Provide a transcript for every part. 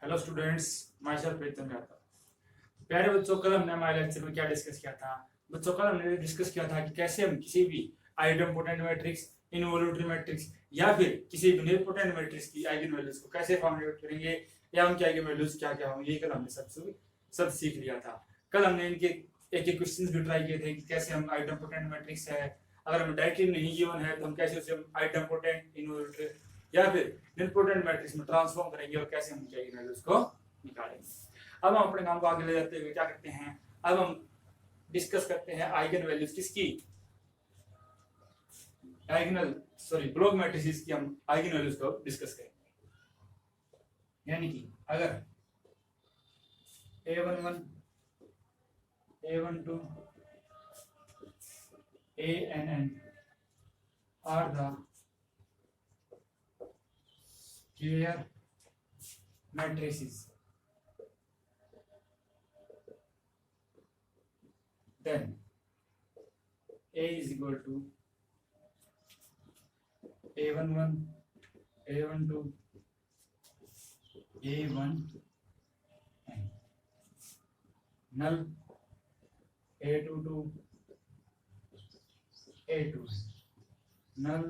Hello students, my self प्रीतम यादव। प्यारे बच्चों, कल हमने हमारे लेक्चर में क्या डिस्कस किया था? बच्चों, कल हमने डिस्कस किया था कि कैसे हम किसी भी आइडेम्पोटेंट मैट्रिक्स, इनवॉल्यूटरी मैट्रिक्स या फिर किसी भी निलपोटेंट मैट्रिक्स की आइगन वैल्यूज को कैसे फाइंड आउट करेंगे या उनकी आइगन वैल्यूज क्या क्या होंगी। कल हमने सब सीख लिया था। कल हमने इनके एक एक क्वेश्चंस भी ट्राई किए थे कि कैसे हम आइडेम्पोटेंट मैट्रिक्स है, अगर हम डायरेक्टली नहीं गिवन है तो हम कैसे उसे आइडेम्पोटेंट, इनवॉल्यूटरी या फिर निलपोटेंट मैट्रिक्स में ट्रांसफॉर्म करेंगे और कैसे हम उनकी आइगन वैल्यूज को निकालेंगे। अब हम अपने काम को आगे ले जाते हुए क्या करते हैं, अब हम डिस्कस करते हैं आइगन वैल्यूज किसकी, ब्लॉक मैट्रिसेस की हम आइगन वैल्यूज को डिस्कस करेंगे। यानी कि अगर a11 a12 ann are the square matrices, then A is equal to a11 a12 a1 n, null a22 a2, null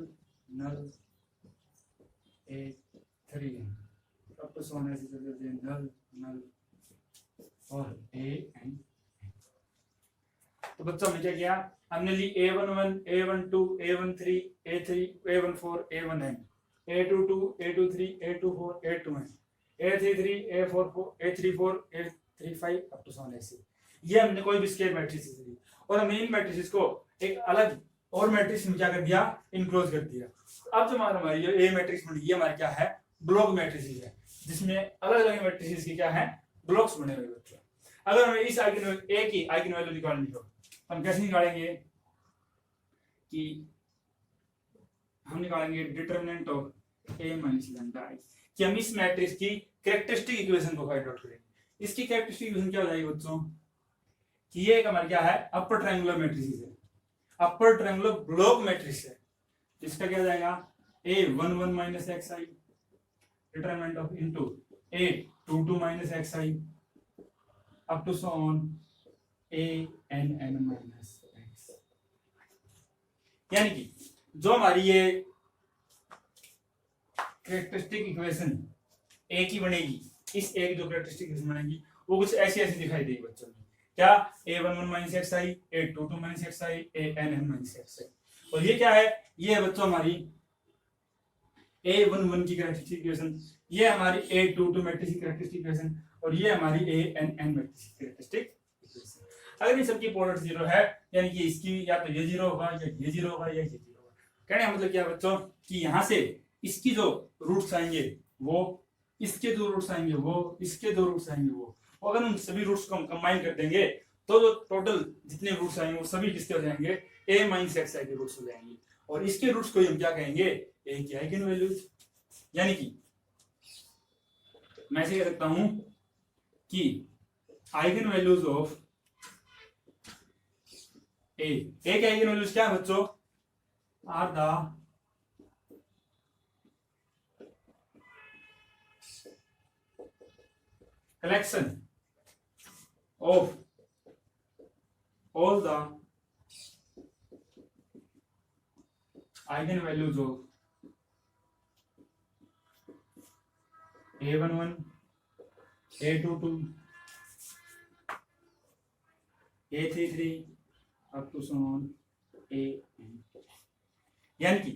a3 up to so on as null और a n। तो बच्चों हमने क्या किया, हमने ली a11 a12 a13 a3 a14 a1n, a22 a23 a24 a2n, a33 a44 a34 a35 up to सो ऐसे। ये हमने कोई भी स्केल मैट्रिसेस ली और हमने इन मैट्रिसेस को एक अलग और मैट्रिक्स में क्या कर दिया, इनक्लोज कर दिया। अब जो हमारी ए मैट्रिक्स बनी, ये हमारी क्या है, ब्लॉक मैट्रिसेस है, जिसमें अलग अलग मैट्रिसेस की क्या है, ब्लॉक्स बने हुए बच्चों। अगर हमें इस आइगन ए की आइगन वैल्यू निकालनी हो, हम कैसे निकालेंगे कि हम निकालेंगे determinant of A minus lambda I, कि हम इस मैट्रिक्स की कैरेक्टरिस्टिक इक्वेशन को फाइंड आउट करेंगे। इसकी कैरेक्टरिस्टिक इक्वेशन क्या हो जाएगी बच्चों, कि ये हमारा क्या है, अपर ट्रायंगुलर मैट्रिक्स है, अपर ट्रायंगुलर ब्लॉक मैट्रिक्स है। इसका क्या हो जाएगा, a11 minus x I determinant of into a22 minus x I up to so on ann minus x. यानी कि जो हमारी ये कैरेक्टरिस्टिक इक्वेशन ए की बनेगी, इस ए की जो कैरेक्टरिस्टिक इक्वेशन बनेगी वो कुछ ऐसी ऐसी दिखाई देगी बच्चों में। क्या, a11 minus x I a22 minus x I ann minus x I. और ये क्या है, ये है बच्चों हमारी a11 की कैरेक्टरिस्टिक इक्वेशन, ये हमारी a22 मैट्रिक्स की कैरेक्टरिस्टिक इक्वेशन और ये हमारी ann मैट्रिक्स की कैरेक्टरिस्टिक इक्वेशन। अगर इन सबकी प्रोडक्ट जीरो है, यानी कि इसकी या तो ये जीरो होगा या ये जीरो होगा या ये जीरो होगा। कहने का मतलब क्या बच्चों, कि यहाँ से इसकी जो रूट्स आएंगे वो, इसके जो रूट्स आएंगे वो, इसके जो रूट्स आएंगे वो, अगर उन सभी रूट्स को हम कंबाइन कर देंगे तो जो टोटल जितने रूट्स आएंगे वो सभी किसके हो जाएंगे, a माइनस एक्स आई के रूट्स हो जाएंगे। और इसके रूट्स को हम क्या कहेंगे, a की आइगन वैल्यूज। यानी कि मैं ऐसे कह सकता हूं कि आइगन वैल्यूज ऑफ ए के आइगन वैल्यूज क्या है बच्चों, are the collection of all the eigenvalues of a11 a22 a33 up to so on an। यानी कि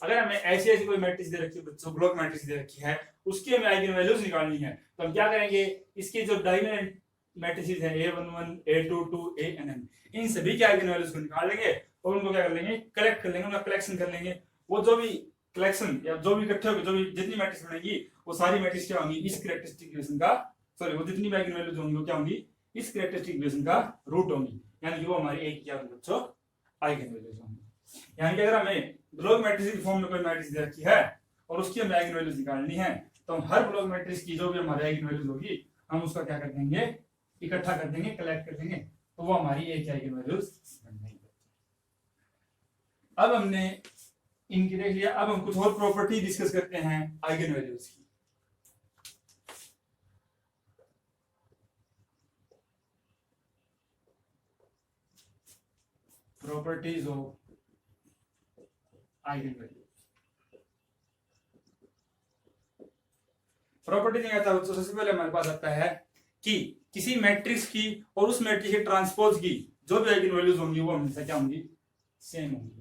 अगर हमें ऐसी ऐसी कोई मैट्रिक्स दे रखी है बच्चों, ब्लॉक मैट्रिक्स दे रखी है, उसकी हमें आइगन वैल्यूज निकालनी है, तो हम क्या करेंगे, इसकी जो डायगोनल मैट्रिसेस है a11 a22 ann, इन सभी के आइगन वैल्यूज को निकाल लेंगे और उनको क्या कर लेंगे, कलेक्ट कर लेंगे, उनका कलेक्शन कर लेंगे। वो जो भी कलेक्शन या जो भी इकट्ठे होकर जो भी जितनी मैट्रिक्स बनेगी वो सारी मैट्रिक्स क्या होंगी, इस कैरेक्टरिस्टिक इक्वेशन का, सॉरी वो जितनी भी आइगन वैल्यूज होंगी वो क्या होंगी, इस कैरेक्टरिस्टिक इक्वेशन का रूट होंगी। यानी कि वो हमारी एक क्या होंगी बच्चों, आइगन वैल्यूज होंगी। यानी कि अगर हमें ब्लॉक मैट्रिक्स की फॉर्म में कोई मैट्रिक्स दे रखी है और उसकी हमें आइगन वैल्यूज निकालनी है, तो हम हर ब्लॉक मैट्रिक्स की जो भी हमारी आइगन वैल्यूज होगी हम उसका क्या कर देंगे, इकट्ठा कर देंगे, कलेक्ट कर देंगे, तो वो हमारी एक आइगन वैल्यूज बन जाएगी। अब हमने इनकी देख लिया, अब हम कुछ और प्रॉपर्टी डिस्कस करते हैं आइगन वैल्यूज की। Properties of eigen value. Property नहीं आता तो सबसे पहले हमारे पास आता है कि किसी मैट्रिक्स की और उस मैट्रिक्स के ट्रांसपोज की जो भी आइगन वैल्यूज होंगी वो हमेशा क्या होंगी, सेम होंगी।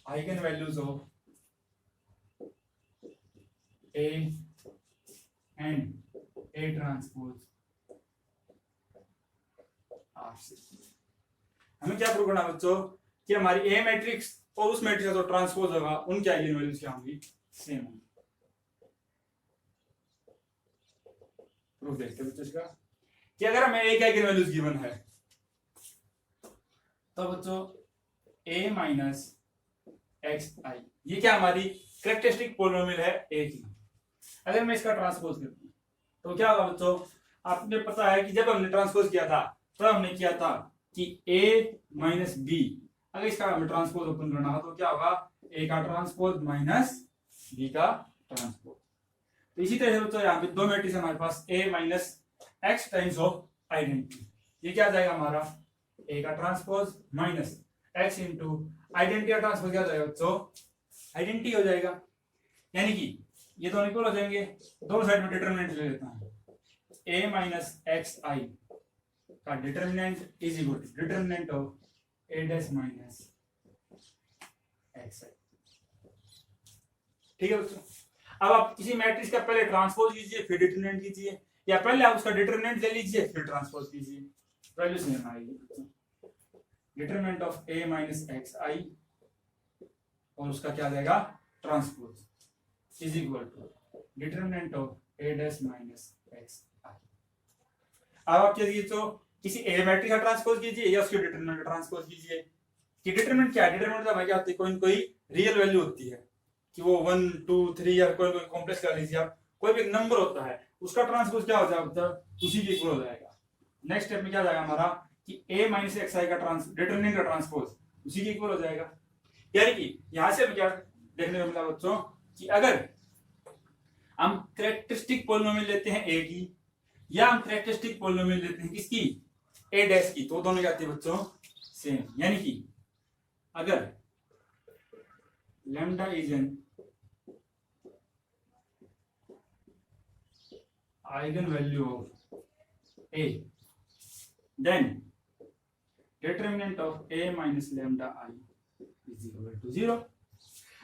Eigen values of A and A transpose are same. हमें क्या प्रूव करना बच्चों कि हमारी ए मैट्रिक्स और उस मैट्रिक्स का जो ट्रांसपोज होगा उनकी आइगन वैल्यूज क्या होंगी, सेम होंगी। प्रूफ देखते हैं बच्चों इसका कि अगर हमें एक आइगन वैल्यूज गिवन है तो बच्चों a माइनस एक्स आई ये क्या हमारी कैरेक्टरिस्टिक पॉलिनोमियल है a की। अगर मैं इसका ट्रांसपोज करता हूं तो क्या होगा बच्चों, आपने पता है कि जब हमने ट्रांसपोज किया था तब हमने किया था कि a माइनस बी, अगर इसका हमें ट्रांसपोज ओपन करना हो तो क्या होगा, a का ट्रांसपोज माइनस b का ट्रांसपोज। तो इसी तरह से बच्चों यहाँ पे दो मैट्रिक्स हमारे पास a minus x times of identity, ये क्या आ जाएगा हमारा a का transpose minus x into identity का ट्रांसपोज क्या हो जाएगा बच्चों, आइडेंटिटी हो जाएगा। यानी कि ये दोनों इक्वल हो जाएंगे, दोनों साइड में डिटरमिनेंट ले लेता हूं, a माइनस एक्स आई का determinant is equal to determinant of a dash minus x I. ठीक है बच्चों, अब आप किसी मैट्रिक्स का पहले ट्रांसपोज कीजिए फिर डिटरमिनेंट कीजिए, या पहले आप उसका डिटरमिनेंट ले लीजिए फिर ट्रांसपोज कीजिए, वैल्यू सेम आएगी। Determinant of a minus x I और उसका क्या जाएगा transpose is equal to determinant of a dash minus x I. अब आप क्या कीजिए तो किसी a मैट्रिक्स का ट्रांसपोज कीजिए या उसके डिटरमिनेंट का ट्रांसपोज कीजिए। कि डिटरमिनेंट क्या है, डिटरमिनेंट का क्या होती है, कोई रियल वैल्यू होती है कि वो 1 2 3 या कोई कॉम्प्लेक्स कर लीजिए आप, कोई भी एक नंबर होता है उसका ट्रांसपोज क्या हो जाएगा, उसी के इक्वल हो जाएगा। नेक्स्ट स्टेप में क्या जाएगा हमारा कि a माइनस एक्स आई का डिटरमिनेंट का ट्रांसपोज उसी के इक्वल हो जाएगा। यानी कि यहां से हमें क्या देखने को मिला बच्चों कि अगर हम कैरेक्टरिस्टिक पॉलिनोमियल लेते हैं a की या हम कैरेक्टरिस्टिक पॉलिनोमियल लेते हैं किसकी, a डैश की, तो दोनों क्या आती है बच्चों सेम। यानी कि अगर lambda is an eigen value of a then determinant of a minus lambda I is equal to 0।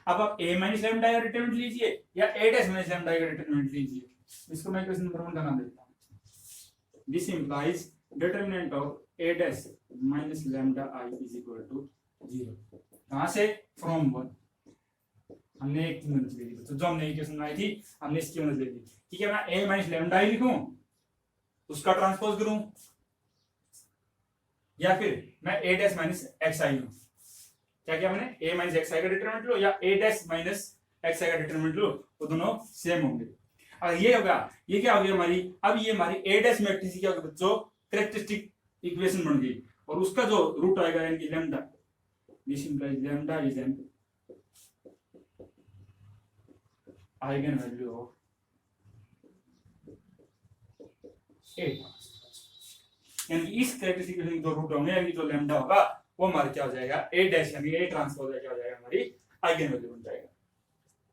अब आप a minus lambda I का डिटरमिनेंट लीजिए या a dash minus lambda I का डिटरमिनेंट लीजिए, इसको मैं इक्वेशन नंबर 1 का नाम देता हूं। This implies determinant of a dash minus lambda I is equal to 0। कहां से, from 1। हमने एक की मदद ले ली, तो जो हमने इक्वेशन बनाई थी हमने इसकी मदद ले ली। ठीक है, मैं a minus lambda I लिखूं उसका ट्रांसपोज करूं या फिर मैं a डैश माइनस एक्स आई लूं, क्या क्या मैंने a माइनस एक्स आई का डिटरमिनेंट लो या a dash minus x I का डिटरमिनेंट लो, वो दोनों सेम होंगे। और ये होगा, ये क्या होगी हमारी, अब ये हमारी a डैश मैट्रिक्स क्या होगी बच्चों, कैरेक्टरिस्टिक इक्वेशन बन गई और उसका जो रूट आएगा यानी कि lambda, this implies lambda is an eigen value of a। यानी इस कैरेक्टरिस्टिक इक्वेशन के दो रूट होंगे, यानी जो लैम्डा होगा वो हमारा क्या हो जाएगा a डैश यानी a ट्रांसपोज क्या हो जाएगा हमारी आइगन वैल्यू बन जाएगा।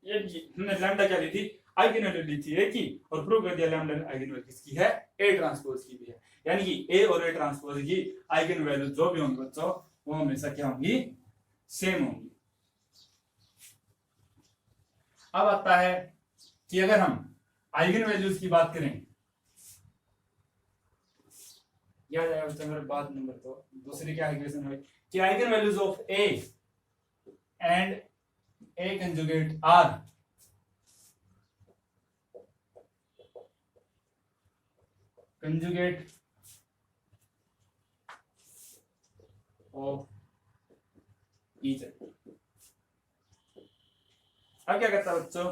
ये हमने लैम्डा क्या ली थी, आइगन वैल्यू ली थी a की, और प्रूव कर दिया लैम्डा आइगन वैल्यू किसकी है, a ट्रांसपोज की भी है। यानी कि a और a ट्रांसपोज की आइगन वैल्यू जो भी होंगी बच्चों वो हमेशा क्या होंगी, सेम होंगी। अब आता है कि अगर हम आइगन वैल्यूज की बात करें, याद आया बच्चों मेरे बात नंबर तो दूसरी क्या इक्वेशन है कि eigen values of a and a conjugate r conjugate of each other. अब क्या करता है बच्चों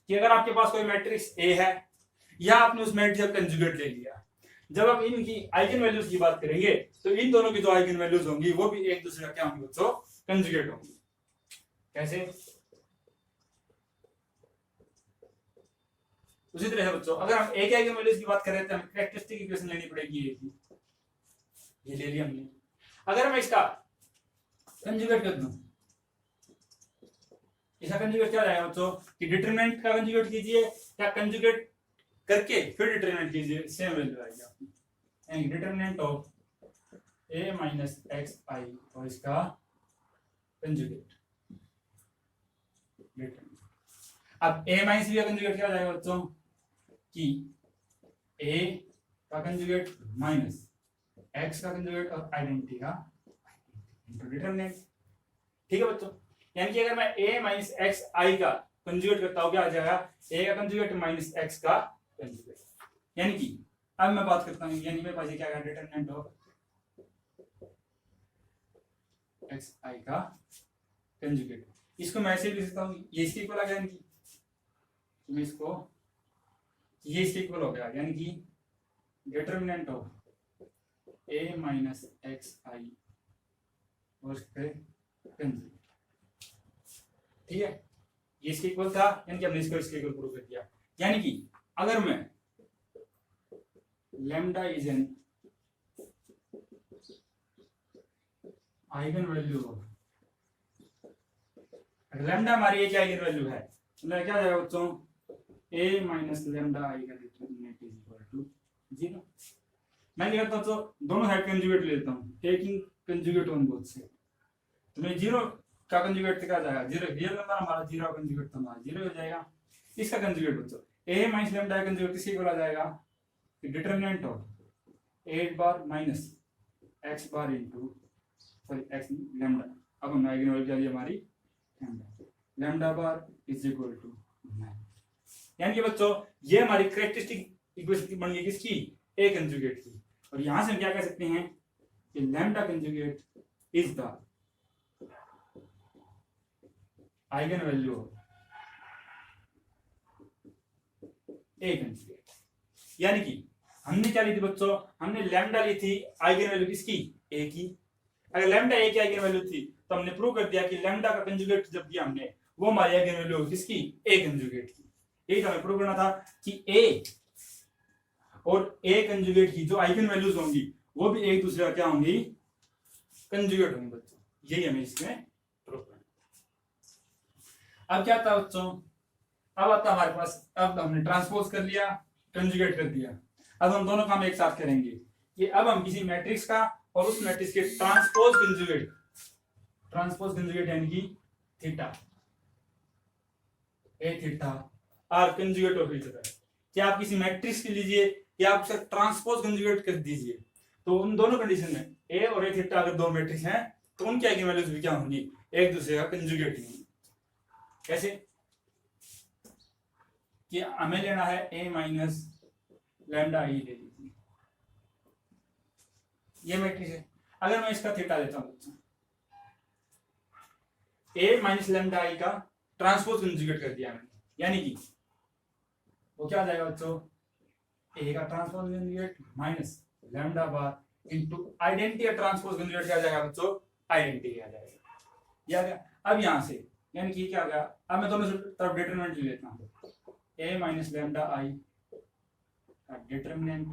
कि अगर आपके पास कोई मैट्रिक्स a है या आपने उस मैट्रिक्स का कंजुगेट ले लिया, जब आप इनकी आइगन वैल्यूज की बात करेंगे तो इन दोनों की जो आइगन वैल्यूज होंगी वो भी एक दूसरे का क्या होंगी बच्चों, कंजुगेट होंगी। कैसे, उसी तरह से बच्चों अगर हम एक आइगन वैल्यूज की बात करें तो हमें कैरेक्टरिस्टिक इक्वेशन लेनी पड़ेगी एक ही। ये ले लिया हमने। अगर मैं इसका कंजुगेट कर दूं, इसका कंजुगेट क्या रहेगा बच्चों कि डिटरमिनेंट का कंजुगेट कीजिए या कंजुगेट करके फिर डिटरमिनेंट कीजिए, सेम वैल्यू आएगी आपकी, यानी determinant of a minus x I और इसका कंजुगेट। अब a माइनस बी का कंजुगेट क्या हो जाएगा बच्चों कि a का कंजुगेट माइनस x का कंजुगेट और आइडेंटिटी का डिटरमिनेंट। ठीक है बच्चों, यानी कि अगर मैं a माइनस एक्स आई का कंजुगेट करता हूं क्या आ जाएगा a का कंजुगेट माइनस x का कंजुगेट। यानी कि अब मैं बात करता हूं, यानी मेरे पास ये क्या है डिटरमिनेंट ऑफ एक्स आई का कंजुगेट। इसको मैं ऐसे लिख सकता हूं, ये इसके इक्वल आ गया, यानी कि मैं इसको ये इसके इक्वल हो गया, यानी कि determinant of a minus x I और इसके कंजुगेट। ठीक है, ये इसके इक्वल था, यानी कि हमने इसको इसके इक्वल प्रूव कर दिया। यानी कि अगर मैं lambda is an eigen value, lambda हमारी एक आइगन वैल्यू है, मतलब क्या जाएगा बच्चों a माइनस लैम्डा आई का डिटरमिनेंट इज इक्वल टू 0। मैं क्या करता हूं तो दोनों साइड कंजुगेट ले लेता हूं, taking conjugate on both side, तो मैं 0 का कंजुगेट क्या जाएगा 0, रियल नंबर हमारा 0 का कंजुगेट तो हमारा 0 हो जाएगा। इसका कंजुगेट बच्चों a माइनस लैम्डा का कंजुगेट किसके इक्वल आ जाएगा determinant of 8 bar minus x bar into sorry x lambda, अब हम आइगन वैल्यू क्या दी हमारी lambda bar is equal to 9। यानी कि बच्चों ये हमारी कैरेक्टरिस्टिक इक्वेशन बन गई किसकी ए कंजुगेट की, और यहां से हम क्या कह सकते हैं कि lambda conjugate is the eigen value A conjugate. यानी कि हमने क्या ली थी बच्चों, हमने लैम्डा ली थी आइगन वैल्यू किसकी ए की। अगर लैम्डा ए की आइगन वैल्यू थी तो हमने प्रूव कर दिया कि लैम्डा का कंजुगेट जब दिया हमने वो हमारी आइगन वैल्यू किसकी ए कंजुगेट की। यही हमें प्रूव करना था कि ए और ए कंजुगेट की जो आइगन वैल्यूज होंगी वो भी एक दूसरे का क्या होंगी कंजुगेट होंगी बच्चों, यही हमें इसमें प्रूव करना। अब क्या था बच्चों, अब आता हमारे पास, अब हमने ट्रांसपोज कर लिया कंजुगेट कर दिया, अब हम दोनों काम एक साथ करेंगे कि अब हम किसी मैट्रिक्स का और उस मैट्रिक्स के ट्रांसपोज कंजुगेट यानी कि theta A theta are conjugate of each other, कि आप किसी मैट्रिक्स के लीजिए या आप उसका ट्रांसपोज कंजुगेट कर दीजिए, तो उन दोनों कंडीशन में ए और ए थीटा अगर दो मैट्रिक्स हैं तो उनकी आइगन वैल्यूज भी क्या होंगी एक दूसरे का कंजुगेट होंगी। कैसे कि हमें लेना है ए माइनस लैम्डा आई ले लीजिए, ये मैट्रिक्स है। अगर मैं इसका थीटा लेता हूं ए माइनस लैम्डा आई का ट्रांसपोज कंजुगेट कर दिया मैंने, यानी कि वो क्या आ जाएगा बच्चों ए का transpose conjugate minus lambda bar into identity का ट्रांसपोज कंजुगेट क्या आ जाएगा बच्चों आइडेंटिटी आ जाएगा। ये आ गया। अब यहां से यानी कि क्या आ गया, अब मैं दोनों तरफ डिटरमिनेंट ले लेता हूं, ए माइनस लैम्डा आई का determinant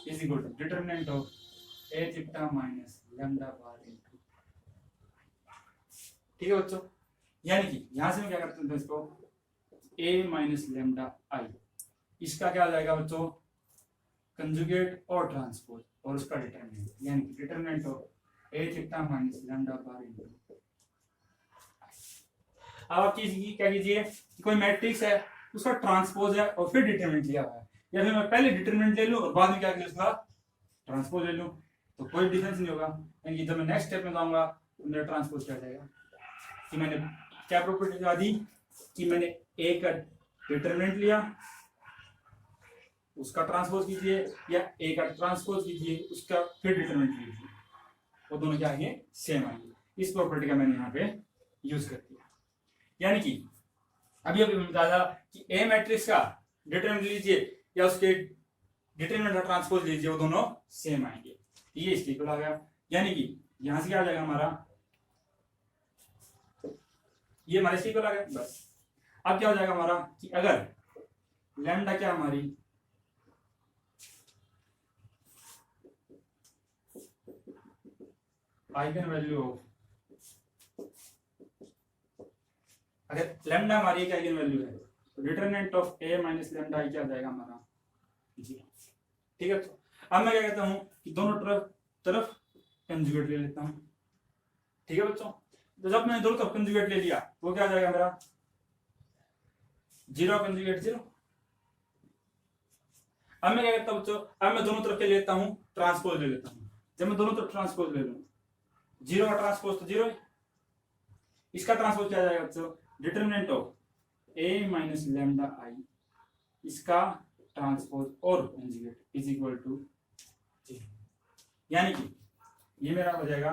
is equal to determinant of A theta minus lambda bar into. ठीक है बच्चों, यानी कि यहां से मैं क्या करता हूं इसको ए माइनस लैम्डा आई, इसका क्या आ जाएगा बच्चों कंजुगेट और ट्रांसपोज और उसका डिटरमिनेंट, यानी कि determinant of A theta minus lambda bar into. अब आप क्या कीजिए, कोई मैट्रिक्स है उसका ट्रांसपोज है और फिर डिटरमिनेंट लिया हुआ है, या फिर मैं पहले डिटरमिनेंट ले लूं और बाद में क्या कर उसका ट्रांसपोज ले लूं, तो कोई डिफरेंस नहीं होगा। यानी कि जब मैं नेक्स्ट स्टेप में जाऊंगा तो मेरा ट्रांसपोज क्या जाएगा कि मैंने क्या प्रॉपर्टी लगा दी कि मैंने ए का डिटरमिनेंट लिया उसका ट्रांसपोज कीजिए या ए का ट्रांसपोज कीजिए उसका फिर डिटरमिनेंट लीजिए, वो दोनों क्या आएंगे सेम आएंगे। इस प्रॉपर्टी का मैंने यहाँ पे यूज कर दिया। यानी कि अभी अभी मैं बताया था कि ए मैट्रिक्स का डिटरमिनेंट लीजिए या उसके डिटरमिनेंट का ट्रांसपोज लीजिए, वो दोनों सेम आएंगे। ये इसके इक्वल आ गया, यानी कि यहां से क्या आ जाएगा हमारा ये हमारे इसके इक्वल आ गया बस। अब क्या हो जाएगा हमारा कि अगर लैम्डा क्या हमारी आइगन वैल्यू ऑफ, अगर लैम्डा हमारी एक आइगन वैल्यू है तो determinant of A minus lambda I क्या आ जाएगा हमारा 0। ठीक है, तो अब मैं क्या कहता हूँ कि दोनों तरफ कंजुगेट ले लेता हूँ। ठीक है बच्चों, तो जब मैंने दोनों तरफ कंजुगेट ले लिया वो क्या आ जाएगा मेरा 0 कंजुगेट 0। अब मैं क्या करता हूँ बच्चों, अब मैं दोनों तरफ के लेता हूँ ट्रांसपोज ले लेता हूँ। जब मैं दोनों तरफ ट्रांसपोज ले लूँ 0 का ट्रांसपोज तो 0 है, इसका ट्रांसपोज क्या आ जाएगा बच्चों determinant of A minus lambda I, इसका ट्रांसपोज और कंजुगेट इज इक्वल टू 0। यानी कि ये मेरा हो जाएगा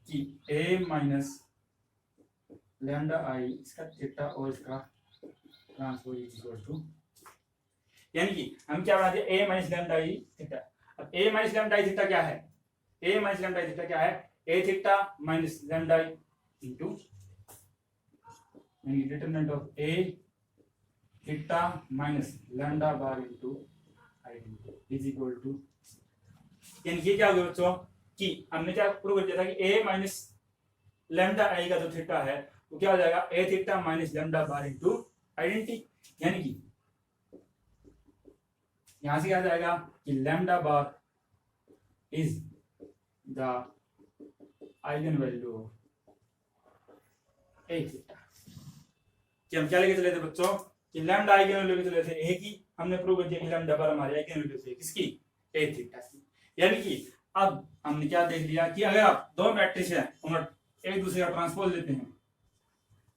कि ए माइनस लैम्डा आई इसका थीटा और इसका ट्रांसपोज इज इक्वल टू, यानी कि हम क्या बना दिया A minus lambda I theta. अब A minus lambda I theta क्या है, A minus lambda I theta क्या है, A theta minus lambda I into यानी determinant of A theta minus lambda bar into I is equal to, यानी ये क्या हो गया बच्चों कि हमने क्या प्रूव कर दिया था कि ए माइनस लैम्डा आई का जो थीटा है वो क्या हो जाएगा A theta minus lambda bar into identity. यानी कि यहां से क्या आ जाएगा कि lambda bar is the eigenvalue of A theta. कि हम क्या लेके चले थे बच्चों कि लैम्डा आइगन वैल्यू लेके चले थे ए की, हमने प्रूव कर दिया कि लैम्डा बार हमारी आइगन वैल्यू थी किसकी ए थीटा की। यानी कि अब हमने क्या देख लिया कि अगर आप दो मैट्रिक्स है और एक दूसरे का ट्रांसपोज लेते हैं,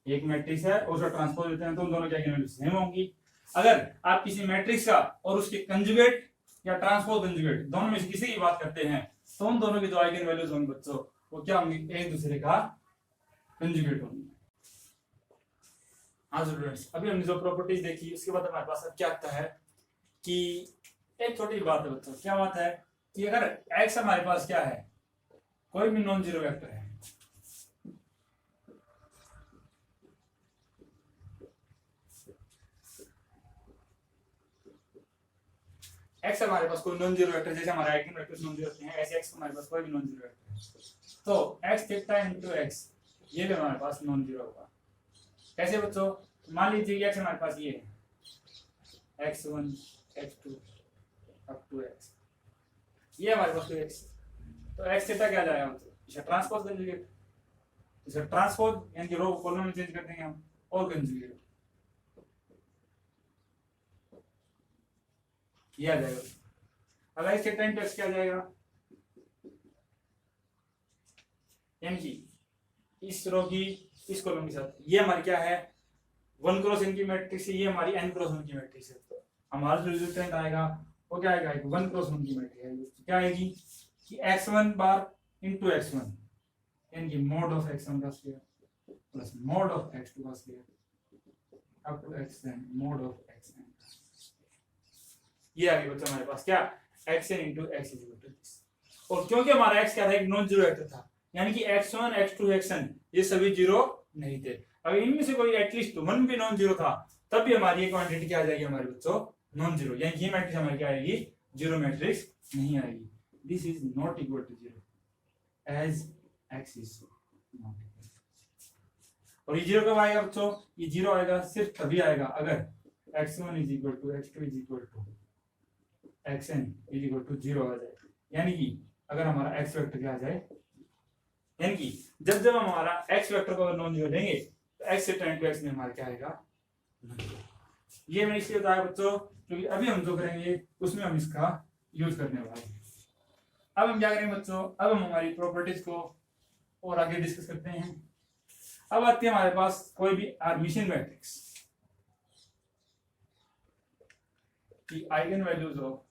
एक मैट्रिक्स है और उसका ट्रांसपोज लेते हैं तो उन दोनों की आइगन वैल्यू सेम होंगी। अगर आप किसी मैट्रिक्स का और उसके कंजुगेट या ट्रांसपोज कंजुगेट दोनों में से किसी की बात करते हैं तो उन दोनों की जो आइगन वैल्यूज होंगी बच्चों वो क्या होंगी एक दूसरे का कंजुगेट होंगी। हाँ स्टूडेंट्स, अभी हमने जो प्रॉपर्टीज देखी उसके बाद हमारे पास अब क्या आता है कि एक छोटी बात है बच्चों, क्या बात है कि अगर x हमारे पास क्या है कोई भी नॉन जीरो वेक्टर है, x हमारे पास कोई नॉन जीरो वेक्टर जैसे हमारे आइगन वेक्टर्स नॉन जीरो हैं ऐसे x हमारे पास कोई भी नॉन जीरो वेक्टर है तो x थीटा इनटू x ये भी हमारे पास नॉन जीरो होगा। कैसे बच्चों, मान लीजिए x हमारे पास ये है x1 x2 up to x, ये हमारे पास कोई x तो x थीटा क्या जाएगा मतलब इसे ट्रांसपोज कंजुगेट, इसे ट्रांसपोज यानी कि रो कॉलम में चेंज कर देंगे हम और कंजुगेट ये आ जाएगा। अब x थीटा इनटू x क्या जाएगा यानी कि इस रो की इस कॉलम के साथ ये हमारी क्या है 1 क्रॉस n की मैट्रिक्स है, ये हमारी n क्रॉस 1 की मैट्रिक्स है तो हमारा जो रिजल्टेंट आएगा वो क्या आएगा 1 क्रॉस 1 की मैट्रिक्स है तो क्या आएगी कि x1 बार इनटू x1 यानी कि मोड ऑफ x1 का square plus mode of x2 का square up to xn mod of xn। ये आ गया बच्चा हमारे पास क्या xn into x is equal to this. और क्योंकि हमारा x क्या था एक नॉन जीरो वेक्टर था यानी कि x1 x2 xn ये सभी जीरो नहीं थे, अगर इनमें से कोई एटलीस्ट वन भी नॉन जीरो था तब भी हमारी ये क्वांटिटी क्या आ जाएगी हमारे बच्चों नॉन जीरो, यानी ये मैट्रिक्स हमारी क्या आएगी जीरो मैट्रिक्स नहीं आएगी। This is not equal to zero as x is not equal. और ये जीरो कब आएगा बच्चों, ये जीरो आएगा सिर्फ तभी आएगा अगर x1 is equal to x2 is equal to xn is equal to zero आ जाए, यानी कि अगर हमारा x वेक्टर क्या आ जाए, यानी कि जब जब हम हमारा x वेक्टर को अगर नॉन जीरो लेंगे तो x से टाइम टू x में हमारा क्या आएगा। ये मैंने इसलिए बताया बच्चों क्योंकि अभी हम जो करेंगे उसमें हम इसका यूज करने वाले हैं। अब हम क्या करेंगे बच्चों, अब हम हमारी प्रॉपर्टीज को और आगे डिस्कस करते हैं। अब आती है हमारे पास कोई भी हर्मिशियन मैट्रिक्स की eigen values of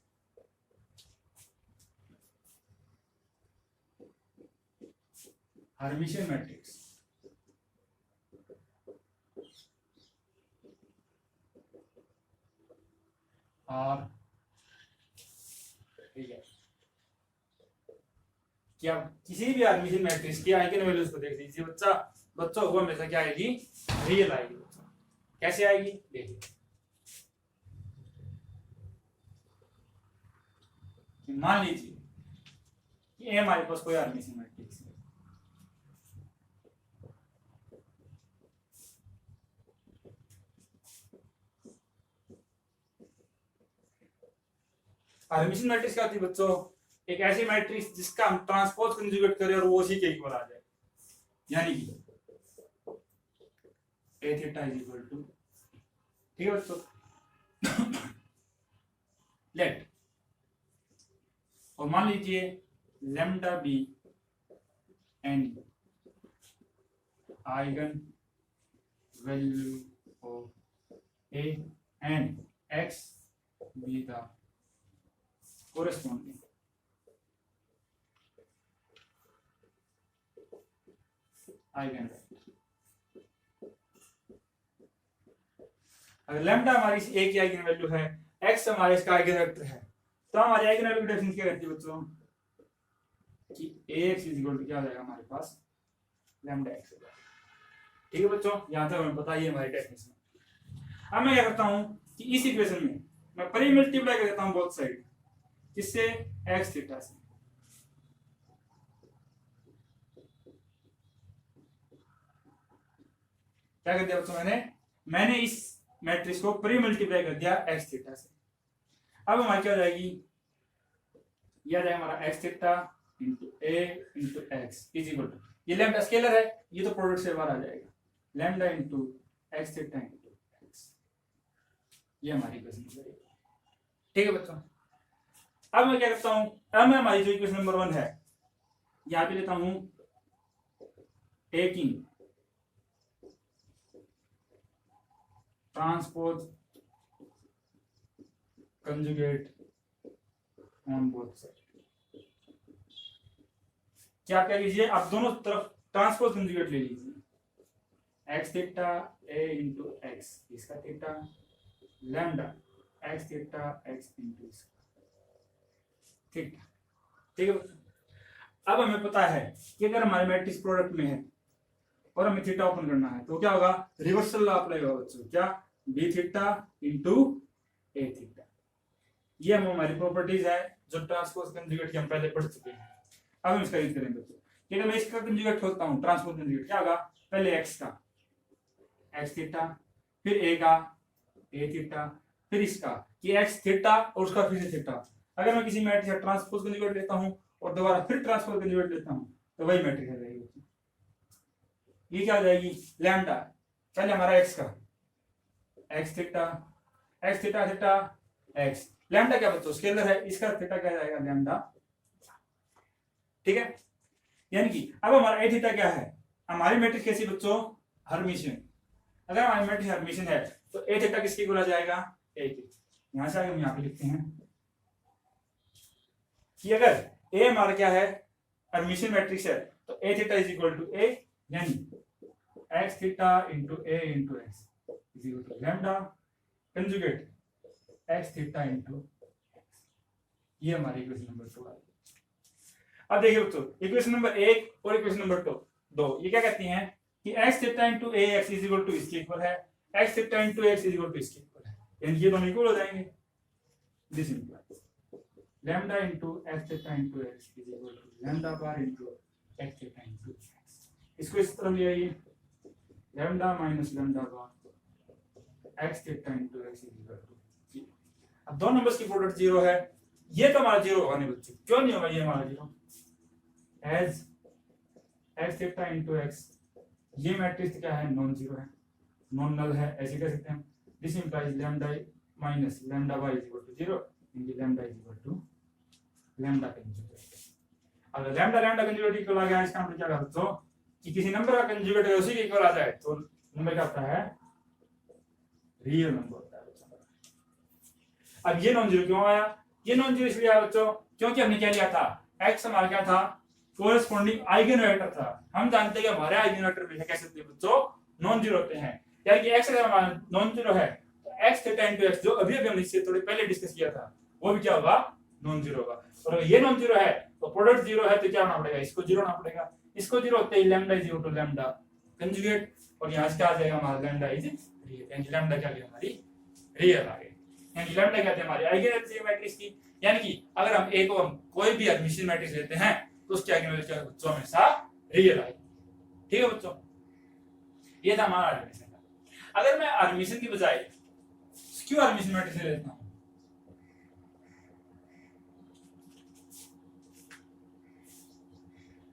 Hermitian matrix और ठीक है क्या किसी भी हर्मिशियन मैट्रिक्स की आइगन वैल्यूज को देख लीजिए बच्चों वो हमेशा क्या आएगी रियल आएगी। कैसे आएगी देखिए, मान लीजिए कि कि ए हमारे पास कोई हर्मिशियन मैट्रिक्स है। हर्मिशियन मैट्रिक्स क्या होती है बच्चों? एक ऐसी मैट्रिक्स जिसका हम ट्रांसपोज कंजुगेट करें और वो उसी के इक्वल आ जाए, यानी कि ए थीटा इज इक्वल टू, ठीक है बच्चों, लेट, और मान लीजिए lambda be any eigen value of A and x be the corresponding eigen vector. अगर लैम्डा हमारी इस ए की आइगन वैल्यू है, एक्स हमारे इसका आइगन वेक्टर है, तो हमारी आइगन वैल्यू की डेफिनेशन क्या रहती है बच्चों कि ax इज इक्वल टू क्या हो जाएगा हमारे पास लैम्डा एक्स। ठीक है बच्चों, यहां तक हमें पता ही है हमारी डेफिनेशन। अब मैं क्या करता हूं कि इस इक्वेशन में मैं प्री मल्टीप्लाई कर देता हूं बोथ साइड, किससे? एक्स थीटा से। क्या कर दिया बच्चों मैंने इस मैट्रिक्स को प्री मल्टीप्लाई कर दिया एक्स थीटा से। अब हमारी क्या हो जाएगी, यह आ जाएगा हमारा x theta into A into x is equal to, ये लैम्डा स्केलर है, ये तो प्रोडक्ट से बाहर आ जाएगा, lambda into x theta into x, ये हमारी इक्वेशन हो जाएगी। ठीक है बच्चों, अब मैं क्या करता हूं, अब मैं हमारी जो इक्वेशन नंबर 1 है यहां पे लेता हूं taking transpose conjugate on both side. क्या क्या लीजिए, आप दोनों तरफ ट्रांसपोज कंजुगेट ले लीजिए, एक्स थीटा ए इंटू एक्स, इसका theta lambda x theta x into इसका, ठीक है। अब हमें पता है कि अगर हमारे मैट्रिक्स प्रोडक्ट में है और हमें थीटा ओपन करना है तो क्या होगा, रिवर्सल लॉ अप्लाई होगा बच्चों, क्या? B theta into A theta. ये हम हमारी प्रॉपर्टीज है जो ट्रांसपोज कंजुगेट की हम पहले पढ़ चुके हैं। अब हम इसका यूज करेंगे बच्चों कि अगर मैं इसका कंजुगेट खोलता हूं ट्रांसपोज कंजुगेट, क्या होगा, पहले एक्स का एक्स थीटा, फिर ए का ए थीटा, फिर इसका कि एक्स थीटा और उसका फिर से थीटा। अगर मैं किसी मैट्रिक्स का ट्रांसपोज कंजुगेट लेता हूं और दोबारा फिर ट्रांसपोज कंजुगेट लेता हूं तो वही मैट्रिक्स आ जाएगी। ये क्या हो जाएगी, लैम्डा, पहले हमारा एक्स का x theta theta x, lambda क्या बच्चों स्केलर है, इसका थीटा क्या जाएगा लैम्डा। ठीक है, यानी कि अब हमारा ए थीटा क्या है, हमारी मैट्रिक्स कैसी बच्चों, हर्मिशियन। अगर हमारी मैट्रिक्स हर्मिशियन है तो ए थीटा किसकी इक्वल आ जाएगा, ए की। यहां से आगे हम यहां पे लिखते हैं कि अगर ए हमारा क्या है, हर्मिशियन मैट्रिक्स है, तो A theta is equal to A, यानी x theta into A into x is equal to lambda conjugate x theta into x. ये हमारी इक्वेशन नंबर 2 है। अब देखिए बच्चों, इक्वेशन नंबर 1 और इक्वेशन नंबर 2 ये क्या कहती हैं कि x theta into A x is equal to इसके इक्वल है, x theta into x is equal to इसके इक्वल है, यानी ये दोनों इक्वल हो जाएंगे। This implies lambda into x theta into x is equal to lambda bar into x theta into x. इसको इस तरह ले आइए, lambda minus lambda bar x theta into x is equal to 0। अब दो नंबर्स की प्रोडक्ट 0 है, ये तो हमारा 0 होगा नहीं बच्चों, क्यों नहीं होगा ये हमारा 0, as x theta into x, ये मैट्रिक्स क्या है, नॉन जीरो है, नॉन नल है, ऐसे कह सकते हैं। This implies lambda minus lambda bar is equal to 0, यानी lambda is equal to lambda conjugate. अगर लैम्डा लैम्डा कंजुगेट इक्वल आ गया, इसका मतलब क्या करते हो कि किसी नंबर का कंजुगेट अगर उसी के इक्वल आ जाए तो नंबर क्या होता है, रियल नंबर होता है। अब ये नॉन जीरो क्यों आया, ये नॉन जीरो इसलिए आया बच्चों क्योंकि हमने क्या लिया था, एक्स हमारा क्या था, कोरेस्पोंडिंग आइगन वेक्टर था। हम जानते हैं कि हमारे आइगन वेक्टर में कैसे होते हैं बच्चों, नॉन जीरो होते हैं, यानी कि एक्स अगर हमारा नॉन जीरो है तो एक्स थीटा इनटू एक्स जो अभी अभी हमने इससे थोड़ी पहले डिस्कस किया था वो भी क्या होगा, नॉन जीरो होगा। और अगर ये नॉन जीरो है तो प्रोडक्ट जीरो है तो क्या होना पड़ेगा, इसको जीरो होना पड़ेगा। इसको जीरो होते ही lambda is equal to lambda conjugate, और यहां से क्या आ जाएगा हमारा लैम्डा इज रियल, यानी लैम्डा क्या है हमारी रियल आ गई, यानी लैम्डा क्या है हमारी आइगन वैल्यू मैट्रिक्स की। यानी कि अगर हम ए को हम कोई भी हर्मिशियन मैट्रिक्स लेते हैं तो उसकी आइगन क्या बच्चों हमेशा रियल आएगी। ठीक है बच्चों, ये था हमारा एडमिशन का। अगर मैं एडमिशन की बजाय स्क्यू एडमिशन मैट्रिक्स ले लेता हूं,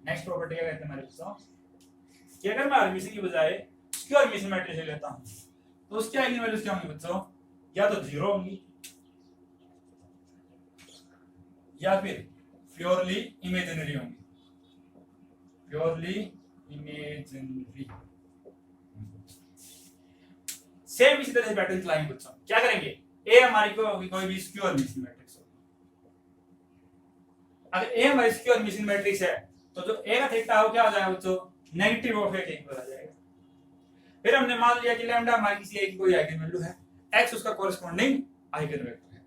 नेक्स्ट प्रॉपर्टी क्या कहते हैं हमारे बच्चों कि अगर मैं एडमिशन की बजाय स्क्यू एडमिशन मैट्रिक्स ले लेता हूं तो उसकी आइगन वैल्यूज क्या होंगी बच्चों, या तो 0 होंगी या फिर प्योरली इमेजिनरी होंगी, प्योरली इमेजिनरी। सेम इसी तरह से पैटर्न चलाएंगे बच्चों। क्या करेंगे, ए हमारी कोई भी स्क्यू एडमिशन मैट्रिक्स हो, अगर ए हमारी स्क्यू एडमिशन मैट्रिक्स है तो जो ए का थीटा है वो क्या हो जाएगा बच्चों, नेगेटिव ऑफ ए के इक्वल आ जाएगा। फिर हमने मान लिया कि लैम्डा हमारी किसी ए की कोई आइगन वैल्यू है, एक्स उसका कोरिस्पोंडिंग आइगन वेक्टर है,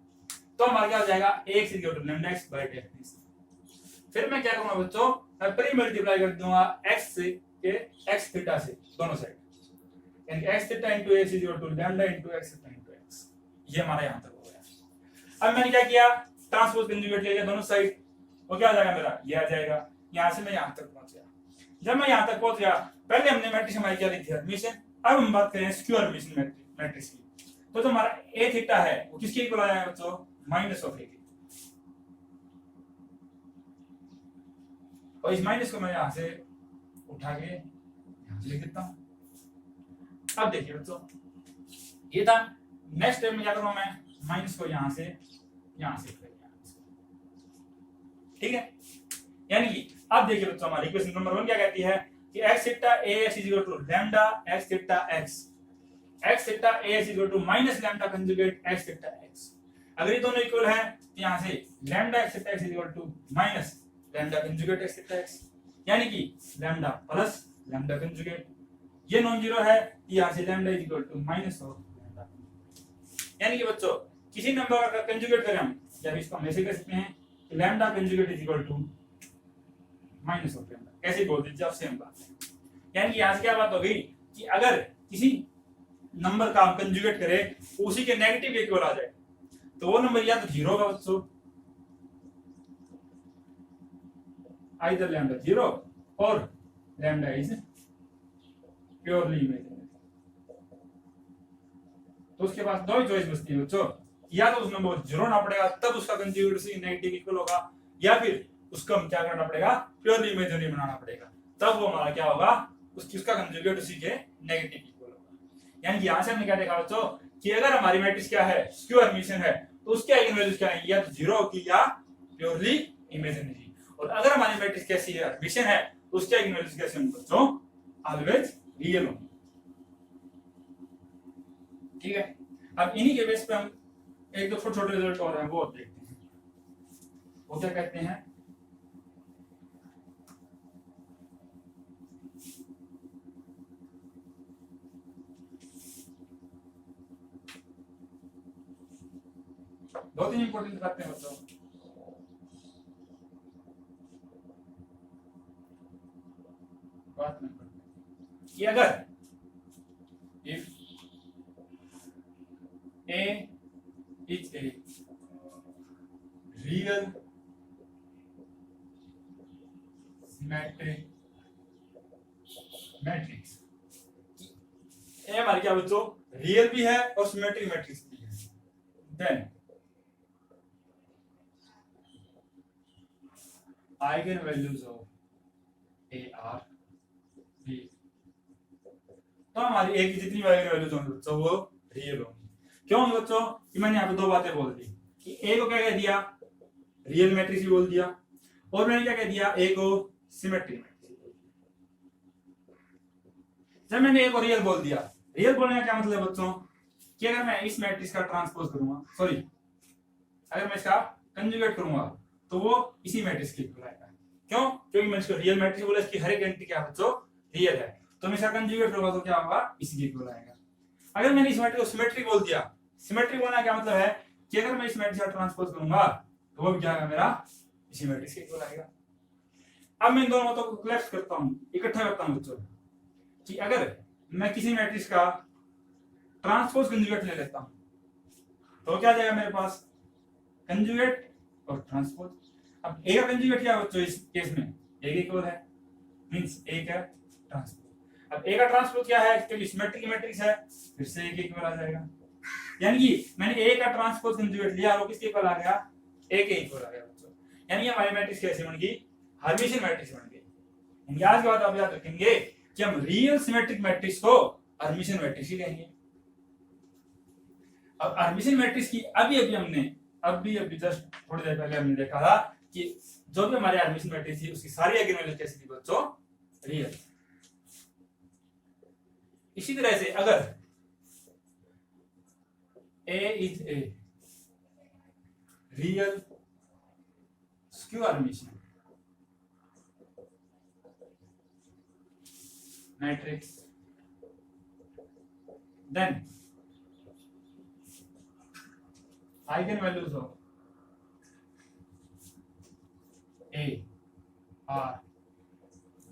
तो हमारा क्या हो जाएगा x = lambda x by definition. फिर मैं क्या करूंगा बच्चों, मैं प्री मल्टीप्लाई कर दूंगा x से के x थीटा से दोनों साइड, यानी x theta into x = lambda into x theta into x। ये हमारा यहां तक हो गया। अब मैंने क्या किया, ट्रांसपोज कंजुगेट ले लिया दोनों साइड, वो क्या आ जाएगा मेरा, ये आ जाएगा। यहां से मैं यहां तक पहुंच गया। जब मैं यहां तक पहुंच गया, पहले हमने मैट्रिक्स हमारी क्या ली थी, एडमिशन। अब हम बात करें स्क्यू एडमिशन मैट्रिक्स की, तो जो हमारा a थीटा है वो किसके इक्वल आ जाएगा बच्चों, माइनस ऑफ ए। और इस माइनस को मैं यहां से उठा के यहां से लिख देता हूं। अब देखिए बच्चों, ये था। नेक्स्ट स्टेप में क्या करूंगा, मैं माइनस को यहां से ठीक है। यानी कि अब देखिए बच्चों, हमारी इक्वेशन नंबर 1 क्या कहती है कि x theta ax = lambda x theta x, x theta ax = minus lambda conjugate x theta x। अगर ये दोनों इक्वल है तो यहां से lambda x theta x = minus lambda conjugate x theta x, यानी कि लैम्डा प्लस लैम्डा कंजुगेट। ये नॉन जीरो है, यहां से लैम्डा = माइनस ऑफ लैम्डा। यानी कि बच्चों किसी नंबर का कंजुगेट करें हम, या इसको हम ऐसे कर सकते हैं कि lambda conjugate = minus of lambda, कैसे बोल दीजिए आप, सेम बात है। यानी कि यहां से क्या बात हो गई कि अगर किसी नंबर का हम कंजुगेट करें उसी के नेगेटिव के इक्वल आ जाए तो वो नंबर या तो 0 होगा बच्चों, आइदर लैम्डा 0 और लैम्डा इज प्योरली इमेजिनरी। तो उसके पास दो ही चॉइस बचती है बच्चों, या तो उस नंबर को 0 होना पड़ेगा तब उसका कंजुगेट उसी नेगेटिव इक्वल होगा, या फिर उसको हम क्या करना पड़ेगा, प्योरली इमेजिनरी बनाना पड़ेगा, तब वो हमारा क्या होगा, उसका कंजुगेट उसी के नेगेटिव इक्वल होगा। यानी कि यहां से हमने क्या देखा बच्चों कि अगर हमारी मैट्रिक्स क्या है, स्क्यू एडमिशन है, तो उसके आइगन वैल्यूज क्या है, या तो 0 होगी या प्योरली इमेजिनरी। और अगर हमारी मैट्रिक्स कैसी है, एडमिशन है, तो उसके आइगन वैल्यूज कैसे होंगे बच्चों, ऑलवेज रियल होंगे। ठीक है। अब इन्हीं के बेस पे हम एक दो छोटे छोटे रिजल्ट और हैं वो देखते हैं। वो क्या कहते हैं, दो तीन इंपॉर्टेंट करते हैं बच्चों। बात नहीं करते कि अगर if A is a real matrix, A हमारी क्या बच्चों रियल भी है और सिमेट्रिक मैट्रिक्स भी है, then eigen values of A are real. तो हमारी ए की जितनी आइगन वैल्यूज होंगी बच्चों वो रियल होंगी। क्यों बच्चों, कि मैंने यहाँ पे दो बातें बोल दी कि ए को क्या कह दिया, रियल मैट्रिक्स ही बोल दिया, और मैंने क्या कह दिया, ए को सिमेट्रिक मैट्रिक्स। जब मैंने ए को रियल बोल दिया, रियल बोलने का क्या मतलब है बच्चों कि अगर मैं इस मैट्रिक्स का ट्रांसपोज करूंगा, सॉरी अगर मैं इसका कंजुगेट करूंगा तो वो इसी मैट्रिक्स के इक्वल आएगा। क्यों, क्योंकि मैंने इसको रियल मैट्रिक्स बोला, इसकी हर एक एंटिटी क्या बच्चों रियल है, तो मैं इसका कंजुगेट करूंगा तो क्या होगा, इसी के इक्वल आएगा। अगर मैंने इस मैट्रिक्स को सिमेट्रिक बोल दिया, सिमेट्रिक बोलना क्या मतलब है कि अगर मैं इस मैट्रिक्स का ट्रांसपोज करूंगा तो वो क्या आएगा, मेरा इसी मैट्रिक्स के इक्वल आएगा। अब मैं इन दोनों बातों को कोलैप्स करता हूं, इकट्ठा करता हूं बच्चों, कि अगर मैं किसी मैट्रिक्स का ट्रांसपोज कंजुगेट ले लेता हूं तो क्या आ जाएगा मेरे पास, कंजुगेट और ट्रांसपोज। अब ए का कंजुगेट क्या बच्चों इस केस में ए के इक्वल है, मींस ए का ट्रांसपोज। अब ए का ट्रांसपोज क्या है, क्योंकि सिमेट्रिक मैट्रिक्स है, फिर से ए के इक्वल आ जाएगा। यानी कि मैंने ए का ट्रांसपोज कंजुगेट लिया और वो किसके इक्वल आ गया, ए के इक्वल आ गया बच्चों। यानी हमारी मैट्रिक्स कैसे बन गई, हर्मिशियन मैट्रिक्स बन गई। यानी आज के बाद आप याद रखेंगे कि हम रियल सिमेट्रिक मैट्रिक्स को हर्मिशियन मैट्रिक्स ही कहेंगे। अब हर्मिशियन मैट्रिक्स की अभी जस्ट थोड़ी देर पहले हमने देखा था कि जो भी हमारे हर्मिशियन मैट्रिक्स थी उसकी सारी आइगन वैल्यूज कैसी थी बच्चों, रियल। इसी तरह से अगर A is a real skew Hermitian matrix, then eigenvalues of A are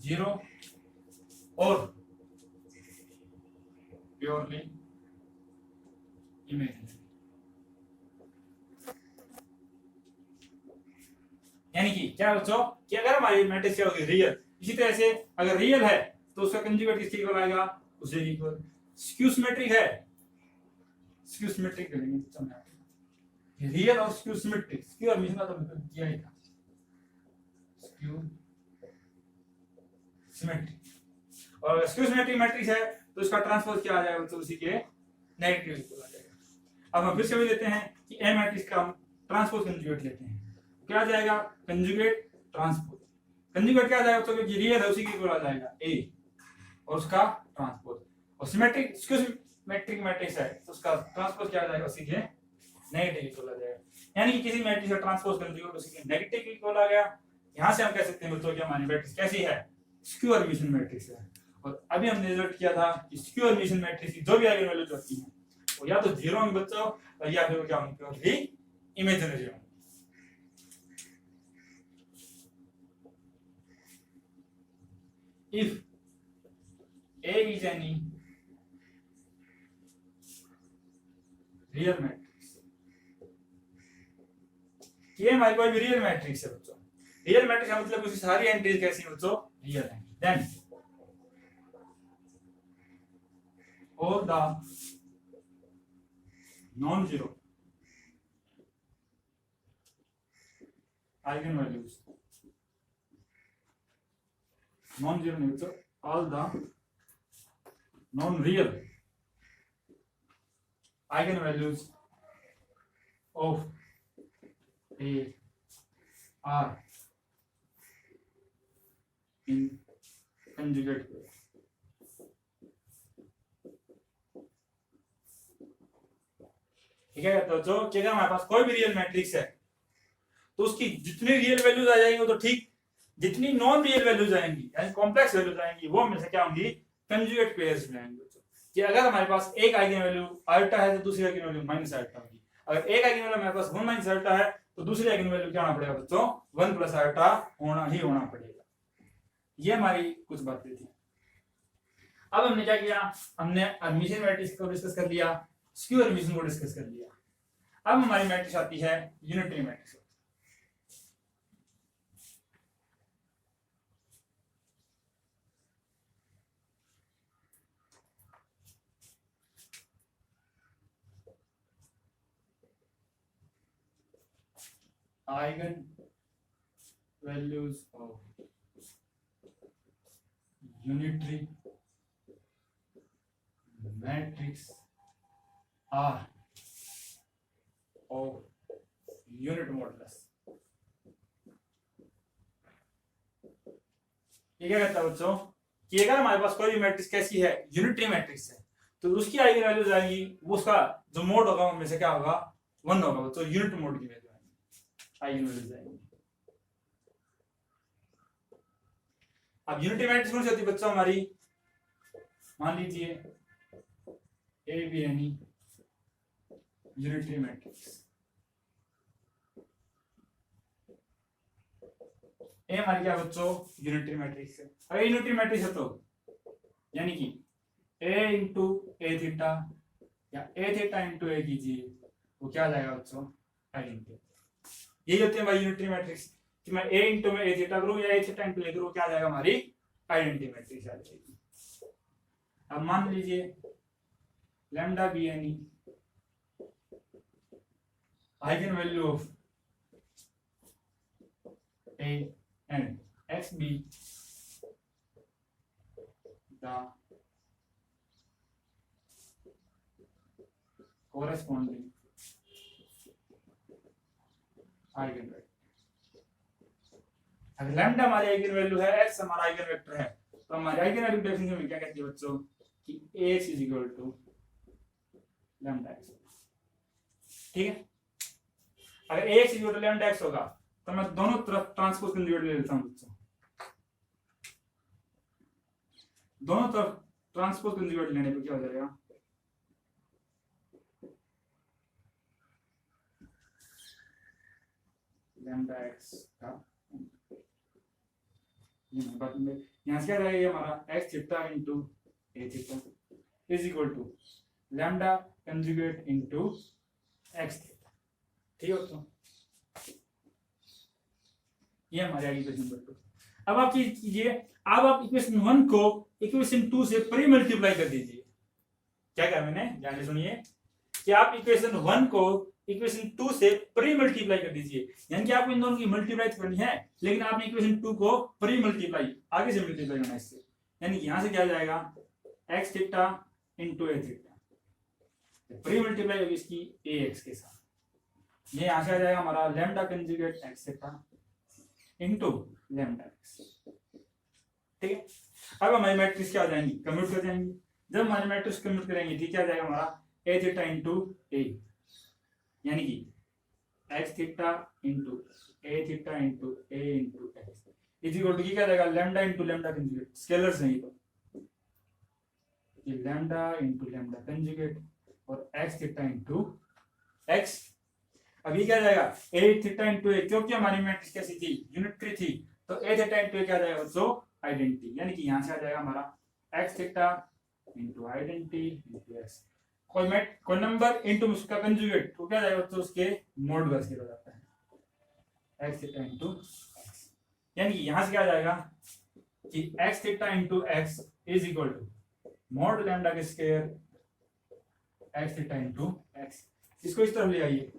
0 or purely imaginary. यानी कि क्या बच्चों कि अगर हमारी मैट्रिक्स क्या होगी, रियल। इसी तरह से अगर रियल है तो उसका कंजुगेट किसके इक्वल आएगा, उसे इक्वल। स्क्यू सिमेट्रिक है, स्क्यू सिमेट्रिक करेंगे रियल और स्क्यू सिमेट्रिक। स्क्यू और मिशन का तो किया ही था, स्क्यू सिमेट्रिक। और स्क्यू सिमेट्रिक मैट्रिक्स है तो इसका ट्रांसपोज क्या आ जाएगा, तो उसी के नेगेटिव इक्वल आ जाएगा। अब हम फिर से भी लेते हैं कि ए मैट्रिक्स का हम ट्रांसपोज कंजुगेट लेते हैं, क्या आ जाएगा, कंजुगेट ट्रांसपोज। कंजुगेट क्या आ जाएगा, तो क्योंकि रियल है उसी के इक्वल आ जाएगा ए और उसका ट्रांसपोज। और सिमेट्रिक स्क्यू सिमेट्रिक मैट्रिक्स है तो उसका ट्रांसपोज क्या आ जाएगा, उसी के नेगेटिव इक्वल आ जाएगा। यानी कि किसी मैट्रिक्स का ट्रांसपोज कंजुगेट उसी के नेगेटिव इक्वल आ गया। यहां से हम कह सकते हैं बच्चों कि हमारी मैट्रिक्स कैसी है, स्क्यू हर्मिशियन मैट्रिक्स है। और अभी हमने रिजल्ट किया था कि स्क्यू हर्मिशियन मैट्रिक्स की जो भी आइगन वैल्यूज होती हैं वो या तो 0 होंगे बच्चों, और या फिर क्या होंगे, प्योरली इमेजिनरी होंगे। If A is any real matrix, ये हमारी कोई भी रियल मैट्रिक्स है बच्चों। रियल मैट्रिक्स का मतलब उसकी सारी एंट्रीज कैसी हैं बच्चों, रियल हैं। Then all the non-zero eigenvalues, non-zero नहीं बच्चों, all the non-real eigenvalues of A are in conjugate pair। ठीक है, तो जो कि अगर हमारे पास कोई भी रियल मैट्रिक्स है तो उसकी जितनी रियल वैल्यूज आ जाएंगी वो तो ठीक, जितनी नॉन रियल वैल्यूज आएंगी यानी कॉम्प्लेक्स वैल्यूज आएंगी वो में से क्या होंगी, कंजुगेट पेयर्स में आएंगी। कि अगर हमारे पास एक आइगन वैल्यू अल्टा है तो दूसरी आइगन वैल्यू माइनस अल्टा होगी। अगर एक आइगन वैल्यू हमारे पास 1 माइनस अल्टा है तो दूसरी आइगन वैल्यू क्या होना पड़ेगा बच्चों, 1 प्लस अल्टा होना पड़ेगा। ये हमारी कुछ बातें थी। अब हमने क्या किया, हमने हर्मिशियन मैट्रिक्स को डिस्कस कर लिया, स्क्यू हर्मिशियन को डिस्कस कर लिया। अब हमारी मैट्रिक्स आती है unitary matrix. Eigen values of unitary matrix are of unit modulus. ये क्या कहता है बच्चों कि अगर हमारे पास कोई भी मैट्रिक्स कैसी है, यूनिटरी मैट्रिक्स है, तो उसकी आइगन वैल्यूज आएंगी, वो उसका जो मोड होगा उनमें से क्या होगा, 1 होगा बच्चों। यूनिट मोड की वैल्यू आएंगी, आइगन वैल्यूज आएंगी। अब यूनिटरी मैट्रिक्स कौन सी होती है बच्चों हमारी, मान लीजिए A be any unitary matrix. A हमारी क्या बच्चों, यूनिटरी मैट्रिक्स है। अगर यूनिटरी मैट्रिक्स है तो यानी कि ए इंटू ए थीटा या ए थीटा इंटू ए कीजिए, वो क्या आ जाएगा बच्चों, आई इंटू। यही होती है भाई यूनिटरी मैट्रिक्स। कि मैं ए इंटू में ए थीटा करूं या ए थीटा इंटू ए करूं, क्या आ जाएगा हमारी आइडेंटिटी मैट्रिक्स आ जाएगी। अब मान लीजिए lambda be any eigen value of A and x be the corresponding eigen vector. अगर लैम्डा हमारी आइगन वैल्यू है, एक्स हमारा आइगन वेक्टर है, तो हमारी आइगन वैल्यू डेफिनेशन में क्या कहती है बच्चों कि ax is equal to lambda x. ठीक है, अगर ax is equal to lambda x होगा तो मैं दोनों तरफ ट्रांसपोज कंजुगेट ले लेता हूं बच्चों, दोनों तरफ ट्रांसपोज कंजुगेट लेने पे क्या हो जाएगा, लैम्डा एक्स का यहाँ से क्या रहेगा हमारा x theta into A theta is equal to lambda conjugate into x theta. ठीक है तो ये हमारे आगे क्वेश्चन नंबर 2। अब आप चीज कीजिए, अब आप इक्वेशन 1 को इक्वेशन 2 से प्री मल्टीप्लाई कर दीजिए। क्या कहा मैंने, ध्यान से सुनिए कि आप इक्वेशन 1 को इक्वेशन 2 से प्री मल्टीप्लाई कर दीजिए, यानी कि आपको इन दोनों की मल्टीप्लाई करनी है, लेकिन आपने इक्वेशन 2 को प्री मल्टीप्लाई आगे से मल्टीप्लाई करना है इससे, यानी कि यहां से क्या जाएगा x theta into A theta, pre multiply होगी इसकी ए एक्स के साथ, ये यहां से आ जाएगा हमारा lambda conjugate x theta into lambda x. ठीक है, अब हमारी मैट्रिक्स क्या आ जाएंगी, कम्यूट कर जाएंगी। जब हमारी मैट्रिक्स कम्यूट करेंगे ठीक क्या आ जाएगा हमारा ए थीटा इंटू ए, यानी कि x theta into A theta into A into x is equal to क्या जाएगा lambda into lambda conjugate, scalars नहीं तो ये लैम्डा इंटू लैम्डा कंजुगेट और एक्स थीटा इंटू एक्स। अभी क्या जाएगा ए थीटा इंटू ए, क्योंकि हमारी मैट्रिक्स कैसी थी, यूनिटरी थी, तो ए थीटा इंटू ए क्या जाएगा बच्चों आइडेंटिटी, यानी कि यहां से आ जाएगा हमारा x theta into identity into x, कोई नंबर इंटू उसका कंजुगेट तो क्या जाएगा तो उसके मॉडुलस के हो जाता है एक्स थीटा इंटू एक्स, यानी कि यहां से क्या जाएगा कि x theta into x is equal to mod lambda के square X theta into x. इसको इस तरफ ले आइए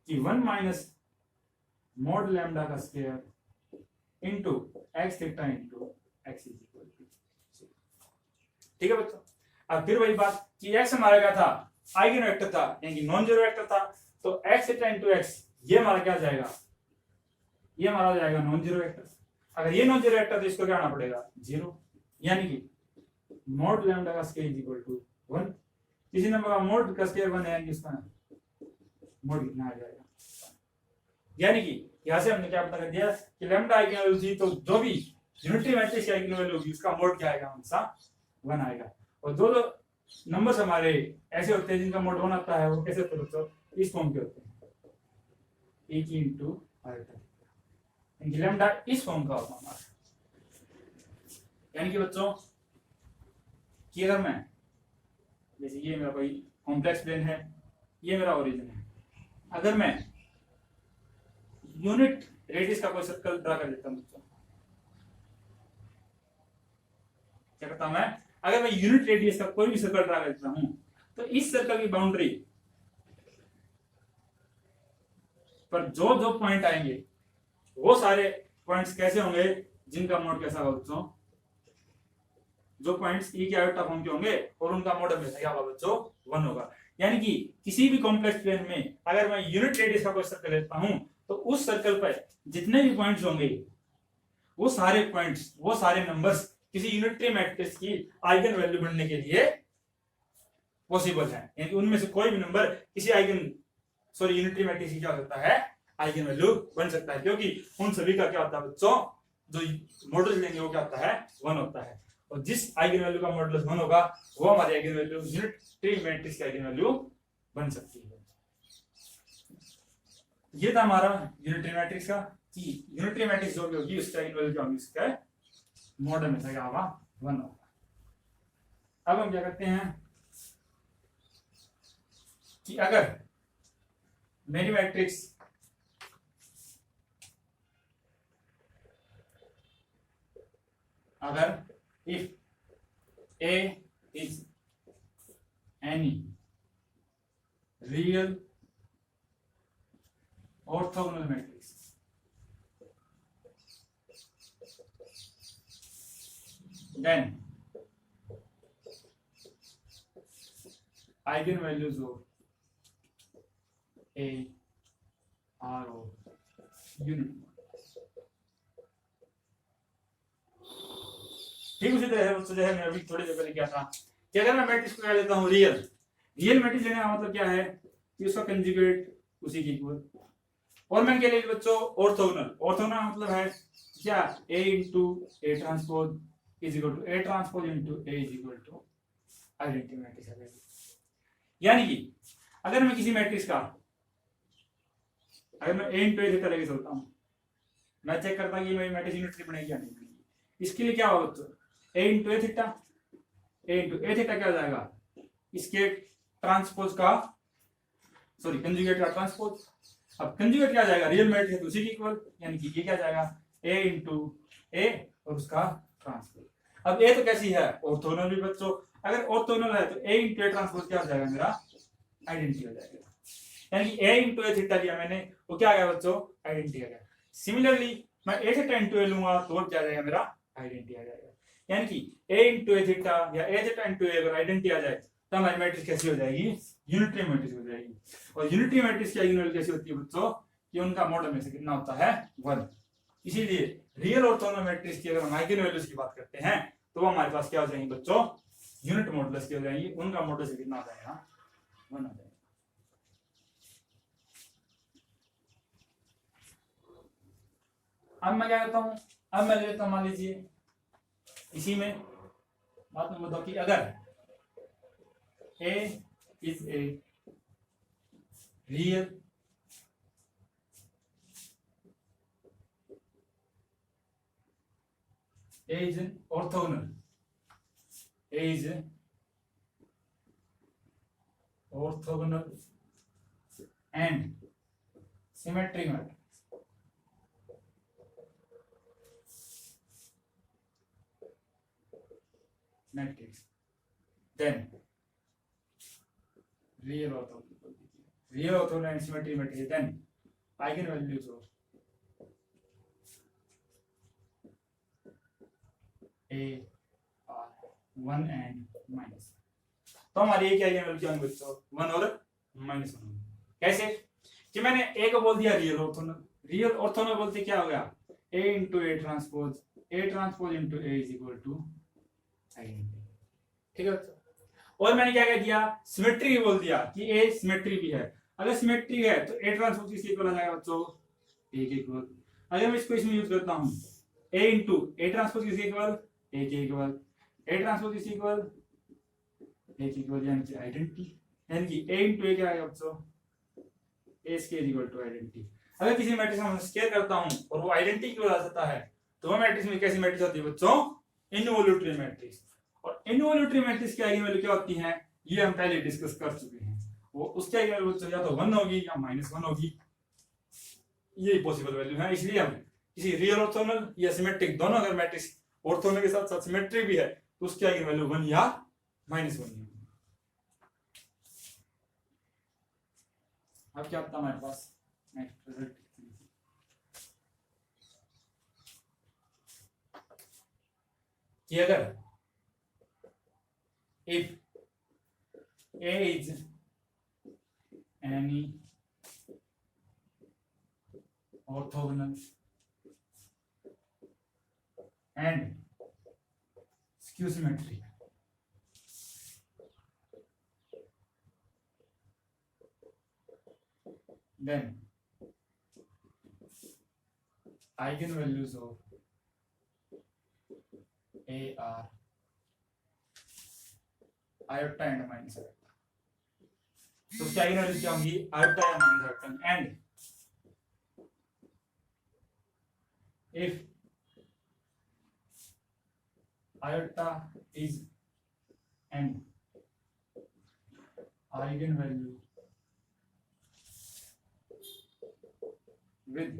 कि 1 माइनस मॉड लैम्डा का square into x theta into x is equal to. ठीक है बच्चों, अब फिर वही बात कि x हमारा क्या था आइगन वेक्टर था, यानी कि नॉन जीरो वेक्टर था, तो x थीटा इनटू x ये हमारा क्या जाएगा, ये हमारा जाएगा नॉन जीरो वेक्टर। अगर ये नॉन जीरो वेक्टर तो इसको क्या आना पड़ेगा जीरो, यानी कि मॉड लैम्डा का स्क्वायर इज इक्वल टू 1, किसी नंबर का मॉड का स्क्वायर 1 है, यानी इसका मॉड कितना आ जाएगा, यानी कि यहां से हमने क्या पता कर दिया कि लैम्डा आइगन वैल्यू थी, तो जो भी यूनिटरी मैट्रिक्स की आइगन वैल्यू होगी उसका मॉड क्या आएगा, हमेशा 1 आएगा। और दो नंबर्स हमारे ऐसे होते हैं जिनका मोड 1 आता है, वो कैसे होते हैं बच्चों, इस फॉर्म के होते हैं ए की इंटू आइटा, लैम्डा इस फॉर्म का होता है हमारा, यानी कि बच्चों कि अगर मैं जैसे ये मेरा कोई कॉम्प्लेक्स प्लेन है, ये मेरा ओरिजिन है, अगर मैं यूनिट रेडियस का कोई सर्कल ड्रा कर देता हूं बच्चों, क्या करता हूं मैं, अगर मैं यूनिट रेडियस का कोई भी सर्कल ड्रा करता हूं तो इस सर्कल की बाउंड्री पर जो जो पॉइंट आएंगे वो सारे पॉइंट्स कैसे होंगे, जिनका मोड कैसा होगा बच्चों, जो पॉइंट्स ई के आयोटा फॉर्म के होंगे और उनका मोड हमेशा क्या होगा बच्चों 1 होगा। यानी कि किसी भी कॉम्प्लेक्स प्लेन में अगर मैं यूनिट रेडियस का कोई सर्कल लेता हूं तो उस सर्कल पर जितने भी पॉइंट्स होंगे वो सारे पॉइंट्स, वो सारे नंबर्स किसी यूनिटरी मैट्रिक्स की आइगन वैल्यू बनने के लिए पॉसिबल है, यानी उनमें से कोई भी नंबर किसी यूनिटरी मैट्रिक्स की क्या होता है आइगन वैल्यू बन सकता है, क्योंकि उन सभी का क्या होता है बच्चों, जो मॉडल लेंगे वो क्या होता है 1 होता है, और जिस आइगन वैल्यू का मॉडुलस 1 होगा वो हमारी आइगन वैल्यू यूनिटरी मैट्रिक्स की आइगन वैल्यू बन सकती है। ये था हमारा यूनिटरी मैट्रिक्स का कि यूनिटरी मैट्रिक्स जो भी होगी उसकी आइगन वैल्यू क्या होगी, उसका मॉडल में क्या होगा 1 होगा। अब हम क्या करते हैं कि अगर मेरी मैट्रिक्स अगर if A is any real orthogonal matrix, then eigenvalues of A are of unit. ठीक उसी तरह से जो है मैं अभी थोड़ी देर पहले क्या था कि अगर मैं मैट्रिक्स को क्या लेता हूँ रियल मैट्रिक्स लेने का मतलब क्या है कि उसका कंजुगेट उसी की इक्वल, और मैं क्या ले बच्चों ऑर्थोगोनल मतलब है क्या A into A transpose is equal to A transpose into A is equal to identity matrix है। यानी कि अगर मैं किसी मैट्रिक्स का अगर मैं A इंटू A थीटा लेके चलता हूँ, मैं चेक करता हूँ कि मेरी मैट्रिक्स यूनिटरी बनेगी या नहीं बनेगी। इसके लिए क्या होगा बच्चों A इंटू A थीटा क्या हो जाएगा इसके ट्रांसपोज का सॉरी कंजुगेट का ट्रांसपोज। अब कंजुगेट क्या जाएगा रियल मैट्रिक्स है तो उसी की इक्वल, यानी कि ये क्या जाएगा A इंटू A और उसका ट्रांसपोज। अब A तो कैसी है ऑर्थोगोनल भी बच्चों, अगर ऑर्थोगोनल है तो A इंटू A ट्रांसपोज क्या हो जाएगा मेरा आइडेंटिटी हो जाएगा, यानी कि A इंटू A थीटा लिया मैंने वो क्या आ गया बच्चों आइडेंटिटी आ गया। सिमिलरली मैं A थीटा इंटू A लूंगा तो क्या आ जाएगा मेरा आइडेंटिटी आ जाएगा, यानी कि A इंटू A थीटा या A थीटा इंटू A अगर आइडेंटिटी आ जाए तो हमारी मैट्रिक्स कैसी हो जाएगी यूनिटरी मैट्रिक्स हो जाएगी। और यूनिटरी मैट्रिक्स की आइगनवैल्यू कैसी होती है बच्चों कि उनका मॉडल में से कितना होता है 1। इसीलिए रियल ऑर्थोगोनल मैट्रिक्स की अगर हम आइगनवैल्यूज की बात करते हैं तो वो हमारे पास क्या हो जाएंगी बच्चों यूनिट मॉडुलस की हो जाएंगी, उनका मॉडल से कितना आ जाएगा 1 आ जाएगा। अब मैं क्या करता हूं, अब मैं लेता हूं मान लीजिए इसी में बात में बताओ कि अगर A is a real A is an orthogonal and symmetric matrix, then real orthogonal and symmetric matrix, then eigenvalues of A are 1 and minus। तो हमारी एक आइगनवैल्यू क्या होंगे बच्चों 1 और -1। कैसे कि मैंने A को बोल दिया रियल ऑर्थोगोनल बोलते क्या हो गया A into A transpose into A is equal to identity. ठीक है बच्चों, और मैंने क्या कह दिया सिमेट्री बोल दिया कि A सिमेट्री भी है। अगर सिमेट्री है तो A ट्रांसपोज किसके इक्वल आ जाएगा बच्चों A के इक्वल। अगर मैं इसको इसमें यूज करता हूं A इंटू A ट्रांसपोज किसके इक्वल A के इक्वल, A ट्रांसपोज किसके इक्वल A के इक्वल, यानी कि आइडेंटिटी, यानी कि A इंटू A क्या आएगा बच्चों A square equal to identity. अगर किसी मैट्रिक्स में स्क्वायर करता हूं और वो आइडेंटिटी की ओर आ जाता है तो वो मैट्रिक्स में कैसी मैट्रिक्स होती है बच्चों इनवॉल्यूटरी मैट्रिक्स। और इनवॉल्यूटरी मैट्रिक्स की आइगनवैल्यू क्या होती है ये हम पहले डिस्कस कर चुके हैं। वो उसकी आइगनवैल्यू या तो 1 होगी या -1 होगी, ये पॉसिबल वैल्यू है। इसलिए हम किसी रियल ऑर्थोगोनल या सिमेट्रिक दोनों अगर मैट्रिक्स ऑर्थोगोनल के साथ साथ सिमेट्रिक भी है तो उसकी आइगनवैल्यू 1 या -1 है। अब क्या आता है हमारे पास नेक्स्ट रिजल्ट कि अगर if A is any orthogonal and skew symmetry then eigenvalues of A are iota and minus iota। तो उसकी आइगनवैल्यूज क्या होंगी iota या minus iota। And if iota is an eigenvalue with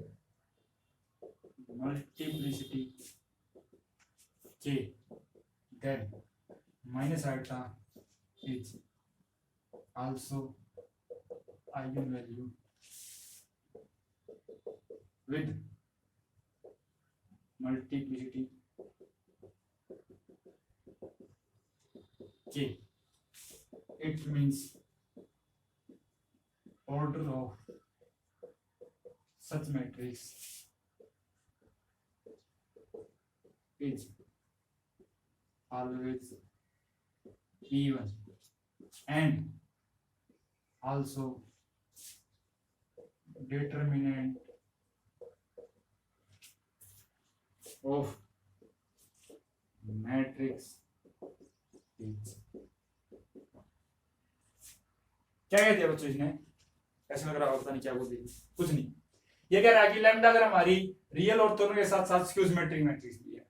multiplicity k, then minus iota is also eigenvalue with multiplicity k. It means order of such matrix is always even and also determinant of matrix is। क्या कहते हैं बच्चों इसने? ऐसा लग रहा है पता नहीं क्या बोल रही, कुछ नहीं। ये कह रहा है कि लैम्डा अगर हमारी रियल ऑर्थोगोनल के साथ साथ स्क्यू सिमेट्रिक मैट्रिक्स भी है,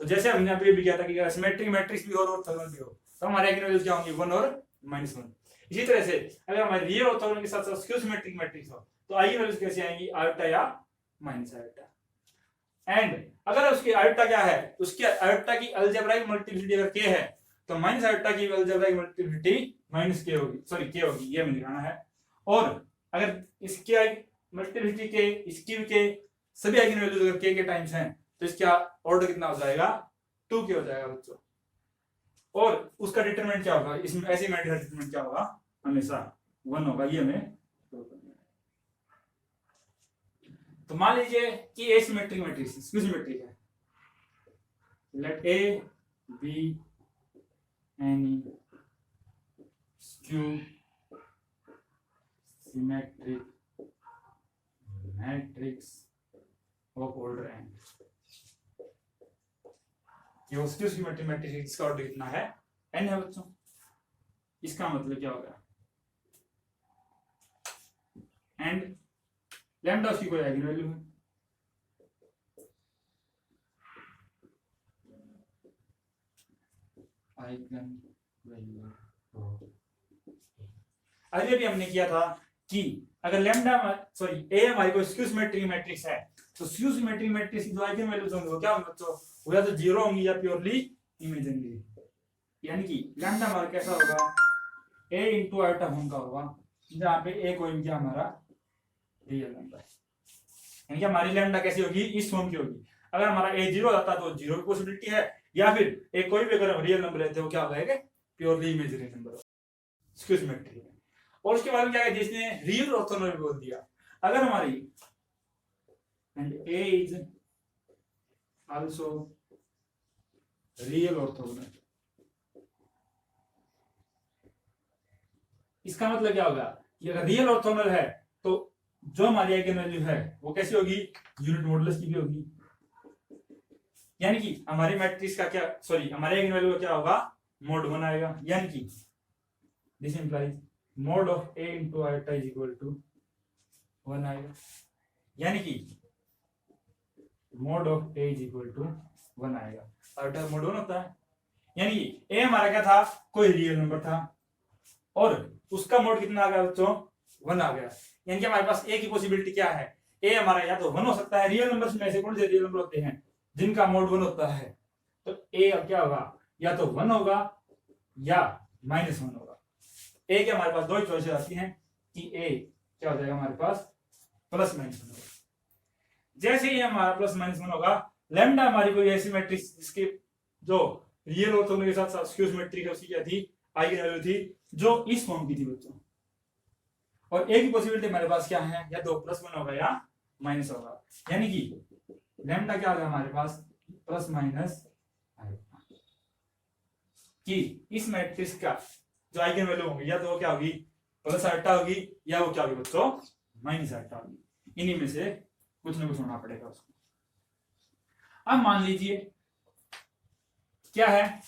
तो जैसे हमने यहाँ पे भी किया था कि सिमेट्रिक मैट्रिक्स भी और ऑर्थोगोनल भी हो, तो हमारे आइगनवैल्यूज क्या होंगी 1 और -1। इसी तरह से अगर हमारी रियल ऑर्थोगोनल के साथ साथ स्क्यू सिमेट्रिक मैट्रिक्स हो, तो आइगनवैल्यूज कैसे आएंगी? आयोटा या माइनस आयोटा। एंड अगर उसकी आयोटा क्या है, उसकी आयोटा की अलजेब्राइक मल्टीप्लिसिटी अगर k है, तो माइनस आयोटा की अलजेब्राइक मल्टीप्लिसिटी माइनस k होगी, सॉरी k होगी, ये मुझे लिखाना है। और अगर इसकी मल्टीप्लिसिटी के, इसकी भी के, सभी आइगनवैल्यूज अगर k के टाइम्स हैं, तो इसका ऑर्डर कितना हो जाएगा? 2k हो जाएगा बच्चों। और उसका डिटरमिनेंट क्या होगा? इसमें ऐसे मैट्रिक्स का डिटरमिनेंट क्या होगा? हमेशा 1 होगा। ये हमें तो मान लीजिए कि A symmetric matrix skew symmetric है, let A be any skew symmetric matrix of order n। ये स्क्यू सिमेट्रिक मैट्रिक्स का ऑर्डर कितना है? n है बच्चों। इसका मतलब क्या होगा? एंड लैम्डा उसकी कोई आइगन वैल्यू है, आइगन वैल्यू। अभी भी हमने किया था कि अगर लैम्डा सॉरी ए हमारी कोई स्क्यू सिमेट्रिक मैट्रिक्स है, तो स्क्यू सिमेट्रिक मैट्रिक्स की जो आइगन वैल्यूज होंगे वो क्या होंगे बच्चों? वो या तो 0 होंगी या प्योरली इमेजिनरी। यानी कि लैम्डा हमारा कैसा होगा? a इंटू आयोटा फॉर्म का होगा, जहां पे a कोई क्या हमारा रियल नंबर है। यानी कि हमारी लैम्डा कैसी होगी? इस फॉर्म की होगी। अगर हमारा a 0 आता तो 0 की पॉसिबिलिटी है, या फिर a कोई भी अगर हम रियल नंबर लेते हो क्या हो जाएगा? Purely imaginary number skew symmetric. और उसके बाद में क्या है, जिसने रियल ऑर्थोगोनल बोल दिया, अगर हमारी and a is also real orthogonal, इसका मतलब क्या होगा कि अगर रियल ऑर्थोगोनल है तो जो हमारी आइगन वैल्यू है वो कैसी होगी? यूनिट मॉडुलस की भी होगी। यानी कि हमारी मैट्रिक्स का क्या, सॉरी हमारे आइगन वैल्यू का क्या होगा? mod 1 आएगा। यानी कि this implies mod of a into iota is equal to 1 आएगा। यानी कि mod of a is equal to 1 आएगा। iota mod 1 होता है। यानी कि a हमारा क्या था? कोई रियल नंबर था और उसका मोड कितना आ गया बच्चों? 1 आ गया। यानी कि हमारे पास a की पॉसिबिलिटी क्या है? a हमारा या तो 1 हो सकता है, रियल नंबर्स में ऐसे कौन से रियल नंबर होते हैं जिनका मोड 1 होता है, तो a अब क्या होगा? या तो 1 होगा या -1 होगा। a के हमारे पास दो ही चॉइसेस आती हैं कि a क्या हो जाएगा हमारे पास? +-1 होगा। जैसे ही हमारा +-1 होगा, लैम्डा हमारी कोई ऐसी मैट्रिक्स जिसके जो रियल ऑर्थोगोनल के साथ साथ स्क्यू सिमेट्रिक है, उसकी क्या थी? आइगन वैल्यू थी जो इस फॉर्म की थी बच्चों। और a की पॉसिबिलिटी हमारे पास क्या है? या तो +1 होगा या माइनस होगा। यानी कि लैम्डा क्या होगा हमारे पास? +- कि इस मैट्रिक्स का जो आइगन वैल्यू होगी या तो वो क्या होगी? +आयोटा होगी या वो क्या होगी बच्चों? -आयोटा होगी। इन्हीं में से कुछ ना कुछ होना पड़ेगा उसको। अब मान लीजिए क्या है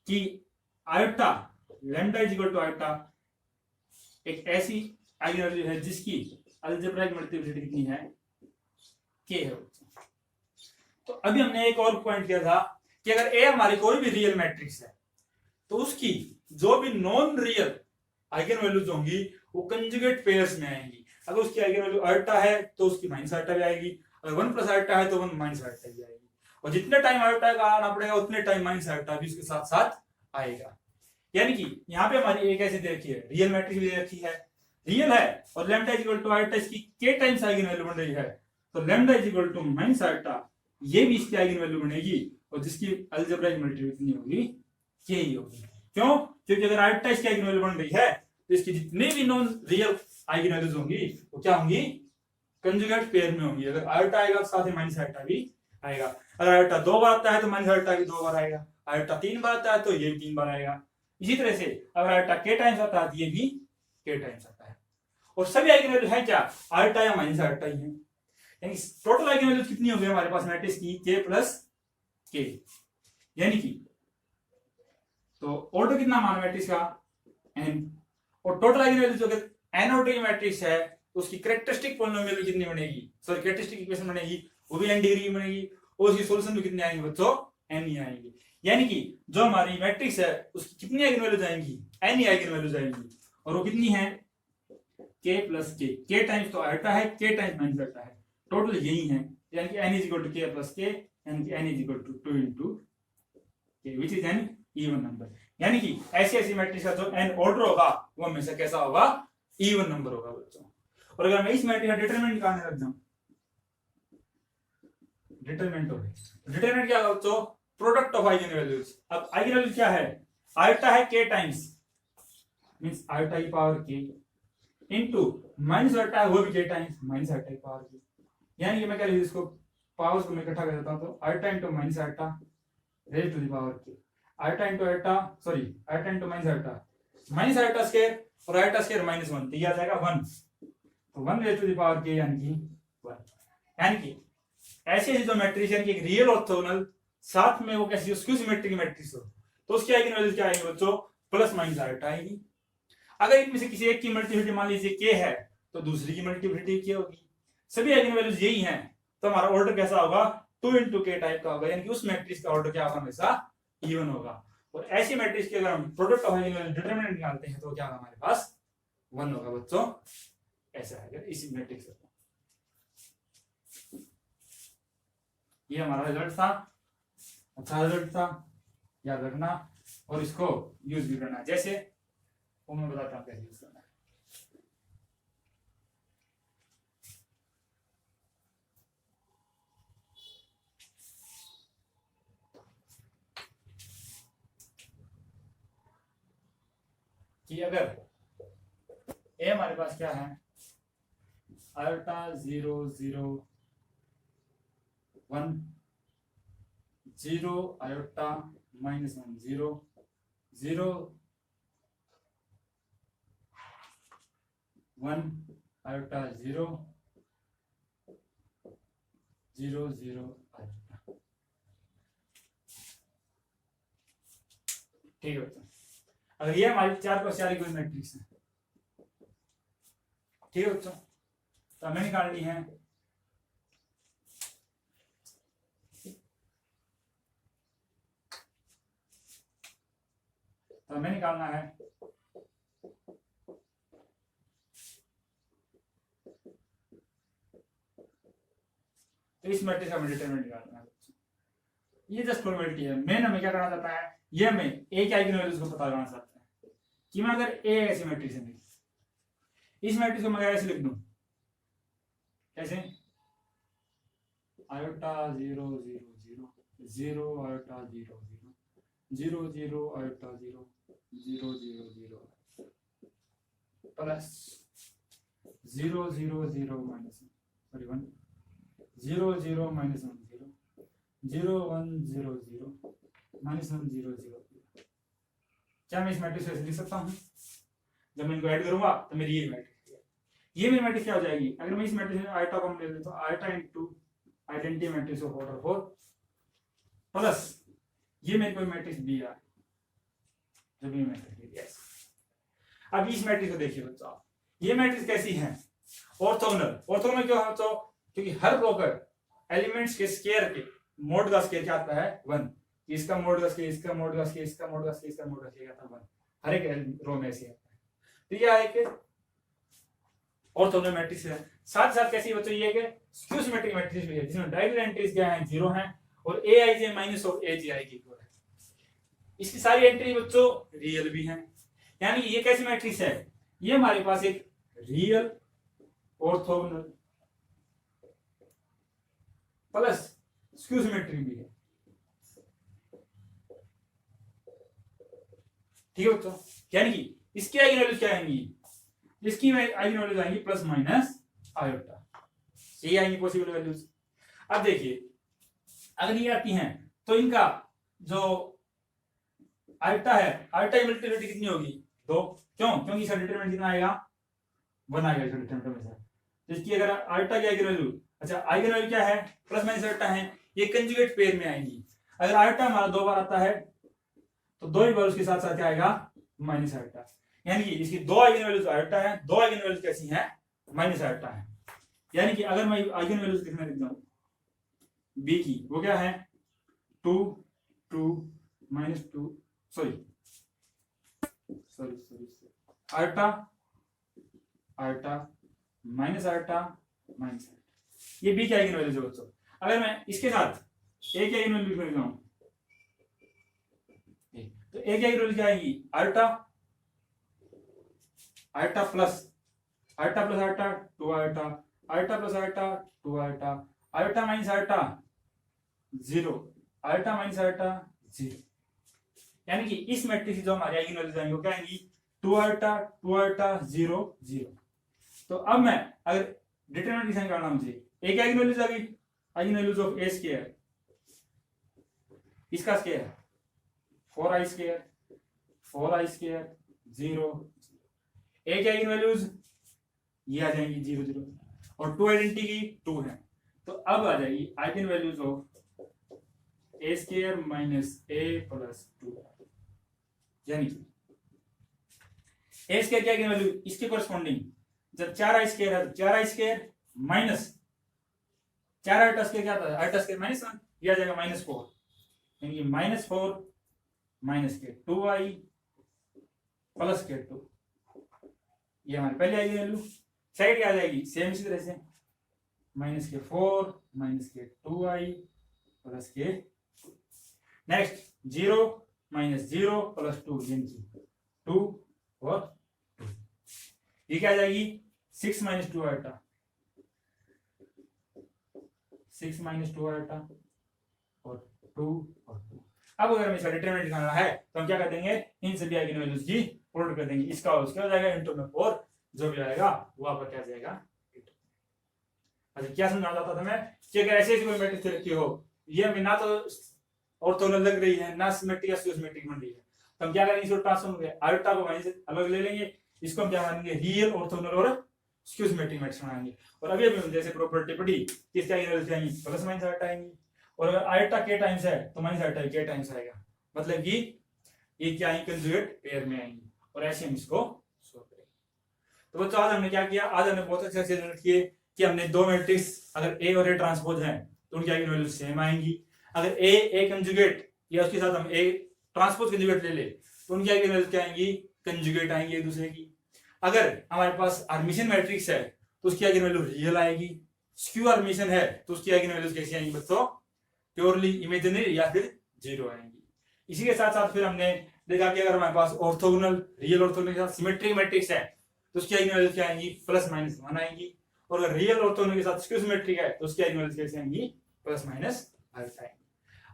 कि iota lambda is equal to iota एक ऐसी आइगन वैल्यू है जिसकी अलजेब्राइक मल्टीप्लिसिटी कितनी है? k है। तो अभी हमने एक और पॉइंट किया था कि अगर a हमारी कोई भी रियल मैट्रिक्स है तो उसकी जो भी नॉन रियल आइगन वैल्यूज होंगी वो कंजुगेट पेयर्स में आएंगी। अगर उसकी आइगन वैल्यू आयोटा है तो उसकी माइनस आयोटा भी आएगी, अगर 1 + आयोटा है तो 1 - आयोटा भी आएगी। और जितने टाइम आयोटा का आना पड़ेगा उतने टाइम माइनस आयोटा भी उसके साथ साथ आएगा। यानी कि यहाँ पे हमारी एक ऐसी दे रखी है, रियल मैट्रिक्स भी दे रखी है, रियल है और lambda is equal to iota इसकी के टाइम्स आइगन वैल्यू बन रही है, तो lambda is equal to minus iota ये भी इसकी आइगन वैल्यू बनेगी और जिसकी अलजेब्राइक मल्टीप्लिकेशन कितनी होगी, के ही होगी। क्यों? क्योंकि अगर आयोटा इसकी आइगन वैल्यू बन रही है तो इसकी जितनी भी नॉन रियल आइगन वैल्यूज होंगी वो क्या होंगी, कंजुगेट पेयर में होंगी। अगर आयोटा आएगा तो साथ ही माइनस आयोटा भी आएगा। अगर आयोटा 2 बार आता है तो माइनस आयोटा भी 2 बार आएगा, आयोटा 3 बार आता है तो ये भी 3 बार आएगा। इसी तरह से अगर आयोटा के टाइम्स आता है तो ये भी के टाइम्स आता है। और सभी आइगन वैल्यू है क्या, आयोटा या माइनस आयोटा ही है। यानी टोटल आइगन वैल्यू कितनी होगी हमारे पास मैट्रिक्स की, के प्लस के, यानी कि तो ऑर्डर कितना माना मैट्रिक्स का, एन, और टोटल आइगन वैल्यू जो एन ऑर्डर की मैट्रिक्स है तो उसकी कैरेक्टरिस्टिक पॉलिनोमियल वैल्यू कितनी बनेगी, सॉरी कैरेक्टरिस्टिक इक्वेशन बनेगी वो भी एन डिग्री की बनेगी और उसकी सॉल्यूशन भी कितने आएंगे बच्चों, एन ही आएंगे। यानी कि जो हमारी मैट्रिक्स है उसकी कितनी आइगन वैल्यूज आएंगी, एन ही आइगन वैल्यूज आएंगी और वो कितनी है, के प्लस के टाइम्स तो आयोटा है, के टाइम्स माइनस आयोटा है, टोटल यही है। यानी कि n is equal to k plus k, यानी कि n is equal to 2 into k which is an even number. यानी कि ऐसी ऐसी मैट्रिक्स का जो n ऑर्डर होगा वो हमेशा कैसा होगा, इवन नंबर होगा बच्चों। और अगर मैं इस मैट्रिक्स का डिटरमिनेंट निकालने लग जाऊं, डिटरमिनेंट हो गया, डिटरमिनेंट क्या होगा बच्चों, प्रोडक्ट ऑफ आइगन वैल्यूज। अब आइगन वैल्यूज क्या है, आयोटा है k टाइम्स मींस आयोटा की power k into minus iota है वो भी k टाइम्स माइनस आयोटा की पावर k। यानी कि मैं क्या लिखूं इसको, पावर्स को मैं इकट्ठा कर देता हूं तो iota into minus iota raise to the power k, iota into iota, sorry iota into minus iota square और आयोटा स्क्वायर माइनस 1 तो ये आ जाएगा 1, तो 1 raise to the power k यानी कि 1। यानी कि ऐसी ऐसी जो मैट्रिक्स यानी कि एक रियल ऑर्थोगोनल साथ में वो कैसी स्क्यू सिमेट्रिक मैट्रिक्स हो तो उसकी आइगन वैल्यूज क्या आएगी बच्चों, प्लस माइनस आयोटा आएगी। अगर इनमें से किसी एक की मल्टीप्लिसिटी मान लीजिए k है तो दूसरी की मल्टीप्लिसिटी k होगी, सभी आइगन वैल्यूज यही हैं तो हमारा ऑर्डर कैसा होगा, 2 into k टाइप का होगा। यानी कि उस मैट्रिक्स का ऑर्डर क्या होगा, हमेशा इवन होगा। और ऐसी मैट्रिक्स की अगर हम product of eigen value determinant निकालते हैं तो क्या होगा, हमारे पास 1 होगा बच्चों। ऐसा है इसी मैट्रिक्स का ये हमारा रिजल्ट था, अच्छा रिजल्ट था, याद रखना और इसको यूज भी करना। जैसे वो मैं बताता हूँ कैसे यूज करना है। कि अगर ए हमारे पास क्या है, iota 0 0 1 0 iota minus 1 0 0 1 iota 0 0 0 iota, ठीक है बच्चों। अगर ये हमारी 4 पर 4 कोई मैट्रिक्स है, ठीक है बच्चों, तो हमें निकालनी है तो इस मैट्रिक्स का डिटरमिनेंट निकालना है। ये जस्ट फॉर्मेलिटी है, मेन हमें क्या करना चाहता है, ये हमें ए की आइगन वैल्यूज को पता लगाना चाहता है कि मैं अगर ए ऐसी मैट्रिक्स है, इस मैट्रिक्स को मैं ऐसे लिख दूं, कैसे, iota 0 0 0 0 iota 0 0 0 0 iota 0 0 0 0 plus 0 0 0 minus 1 0 0 minus 1 0 1 0 0 minus 1 0 0। क्या मैं इस मैट्रिक्स को ऐसे लिख सकता हूँ, जब मैं इनको ऐड करूंगा तो मेरी ये मैट्रिक्स, ये मेरी मैट्रिक्स क्या हो जाएगी, अगर मैं इस मैट्रिक्स में आयोटा को ले लें तो iota into identity matrix of order 4 plus ये मेरे कोई मैट्रिक्स बी है, जब ये मैट्रिक्स यस। अब इस मैट्रिक्स को देखिए बच्चों, ये मैट्रिक्स कैसी है, ऑर्थोगोनल। ऑर्थोगोनल क्यों है बच्चों, क्योंकि हर रो पर एलिमेंट्स के स्क्वायर के मोड का स्क्वायर क्या आता है 1, इसका मोड का स्क्वायर, इसका मोड का स्क्वायर, इसका मोड का स्क्वायर, इसका मोड का स्क्वायर आता है 1, हर एक रो में ऐसे आता है। तो ये एक ऑर्थोगोनल मैट्रिक्स है। साथ साथ कैसी बच्चों ये कि स्क्यू सिमेट्रिक मैट्रिक्स भी है जिसमें डायगोनल एंट्रीज क्या है 0 है और ए आई जे माइनस ऑफ ए जी आई की इक्वल है। इसकी सारी एंट्री बच्चों रियल भी हैं, यानी ये कैसी मैट्रिक्स है, ये हमारे पास एक real orthogonal plus skew symmetry भी है। ठीक है बच्चों, यानी कि इसकी आइगन वैल्यूज क्या आएंगी, इसकी आइगन वैल्यूज आएंगी प्लस माइनस आयोटा, ये आएंगी पॉसिबल वैल्यूज। अब देखिए अगर ये आती हैं तो इनका जो आयोटा है, आयोटा की मल्टीप्लिसिटी कितनी होगी, 2। क्यों, क्योंकि इसका डिटरमिनेंट कितना आएगा, 1 आएगा इसका डिटरमिनेंट में से। तो इसकी अगर आयोटा की आइगन वैल्यू, अच्छा आइगन वैल्यू क्या है, प्लस माइनस आयोटा है, ये कंजुगेट पेयर में आएंगी। अगर आयोटा हमारा 2 बार आता है तो 2 ही बार उसके साथ साथ क्या आएगा, माइनस आयोटा, यानी कि इसकी 2 आइगन वैल्यूज आयोटा है, 2 आइगन वैल्यूज कैसी हैं, माइनस आयोटा है। यानी कि अगर मैं आइगन वैल्यूज लिखने लग जाऊं बी की, वो क्या है 2 2 minus 2 sorry iota iota minus iota minus iota, ये बी की आइगन वैल्यूज है बच्चों। अगर मैं इसके साथ ए की आइगन वैल्यू लिख जाऊं तो ए की आइगन वैल्यू क्या आएगी, iota iota plus iota plus iota 2 iota, iota plus iota 2 iota, iota minus iota 0, iota minus iota 0। यानी कि इस मैट्रिक्स की जो हमारी आइगन वैल्यूज आएंगी वो क्या आएंगी, 2 आयोटा 0 0। तो अब मैं अगर डिटरमिनेंट डिफाइन करना मुझे, ए की आइगन वैल्यूज आ गई, eigen values of A square, इसका स्क्वायर 4i स्क्वायर 0 ए की आइगन वैल्यूज ये आ जाएंगी 0 0 और 2 आइडेंटिटी की 2 है। तो अब आ जाएगी eigen values of A square minus A plus 2, यानी कि ए स्क्वायर की आइगन वैल्यू इसके कोरस्पॉन्डिंग जब 4i स्क्वायर है तो 4i square minus 4 iota square क्या आता है, आयोटा स्क्वायर माइनस 1, ये आ जाएगा -4, यानी कि -4 माइनस के 2i प्लस के 2, ये हमारी पहली आएगी वैल्यू। सेकंड क्या आ जाएगी, सेम इसी तरह से -4 माइनस के 2i प्लस के, नेक्स्ट 0 -0 प्लस 2, यानी कि 2 और 2, ये क्या आ जाएगी 6 - 2 आयोटा, 6 - 2 आयोटा और 2 और 2। अब अगर हमें इसका डिटरमिनेंट निकालना है तो हम क्या कर देंगे, इन सभी आइगन वैल्यूज की प्रोडक्ट कर देंगे, इसका और उसका हो जाएगा इनटू में 4, जो भी आएगा वो आपका क्या जाएगा। अच्छा क्या समझाना चाहता था मैं कि अगर ऐसे कोई मैट्रिक्स रखी हो, ये हमें ना तो ऑर्थोगोनल लग रही है ना सिमेट्रिक या सिमेट्रिक बन रही है, तो हम क्या करेंगे, इसको ट्रांसफॉर्म करेंगे, आयोटा को वहीं से अलग ले लेंगे, इसको हम क्या मानेंगे रियल ऑर्थोगोनल और स्क्यू सिमेट्रिक मैट्रिक्स बनाएंगे। और अभी अभी जैसे प्रॉपर्टी पढ़ी किसकी आइगन वैल्यूज आएंगी, प्लस माइनस आयोटा आएंगी, और अगर आयोटा के टाइम्स है तो माइनस आयोटा के टाइम्स आएगा, मतलब कि ये क्या है कंजुगेट पेयर में आएंगी, और ऐसे हम इसको सॉल्व करेंगे। तो बच्चों आज हमने क्या किया, आज हमने बहुत अच्छे से किए कि हमने दो मैट्रिक्स अगर ए और ए ट्रांसपोज है तो उनकी आइगन वैल्यू सेम आएंगी, अगर ए कंजुगेट या उसके साथ हम ए ट्रांसपोज कंजुगेट ले ले तो उनकी आइगन वैल्यू क्या आएंगी, कंजुगेट आएंगी एक दूसरे की। अगर हमारे पास हर्मिशियन मैट्रिक्स है तो उसकी आइगन वैल्यू रियल आएगी, स्क्यू हर्मिशियन है तो उसकी आइगन वैल्यूज कैसी आएंगी बच्चों, प्योरली इमेजिनरी या फिर 0 आएंगी। इसी के साथ साथ फिर हमने देखा कि अगर हमारे पास ऑर्थोगोनल रियल ऑर्थोगोनल के साथ सिमेट्रिक मैट्रिक्स है तो उसकी आइगन वैल्यूज क्या आएंगी, प्लस माइनस 1 आएंगी, और अगर रियल ऑर्थोगोनल के साथ स्क्यू सिमेट्रिक है तो उसकी आइगन वैल्यूज कैसे आएंगी, प्लस माइनस आएंगी।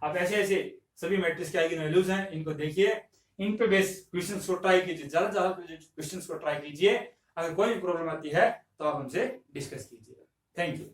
अब ऐसे ऐसे सभी मैट्रिक्स के आइगन वैल्यूज हैं, इनको देखिए, इन पे बेस क्वेश्चंस को ट्राई कीजिए, ज्यादा से ज्यादा क्वेश्चंस को ट्राई कीजिए। अगर कोई प्रॉब्लम आती है तो आप हमसे डिस्कस कीजिए। Thank you.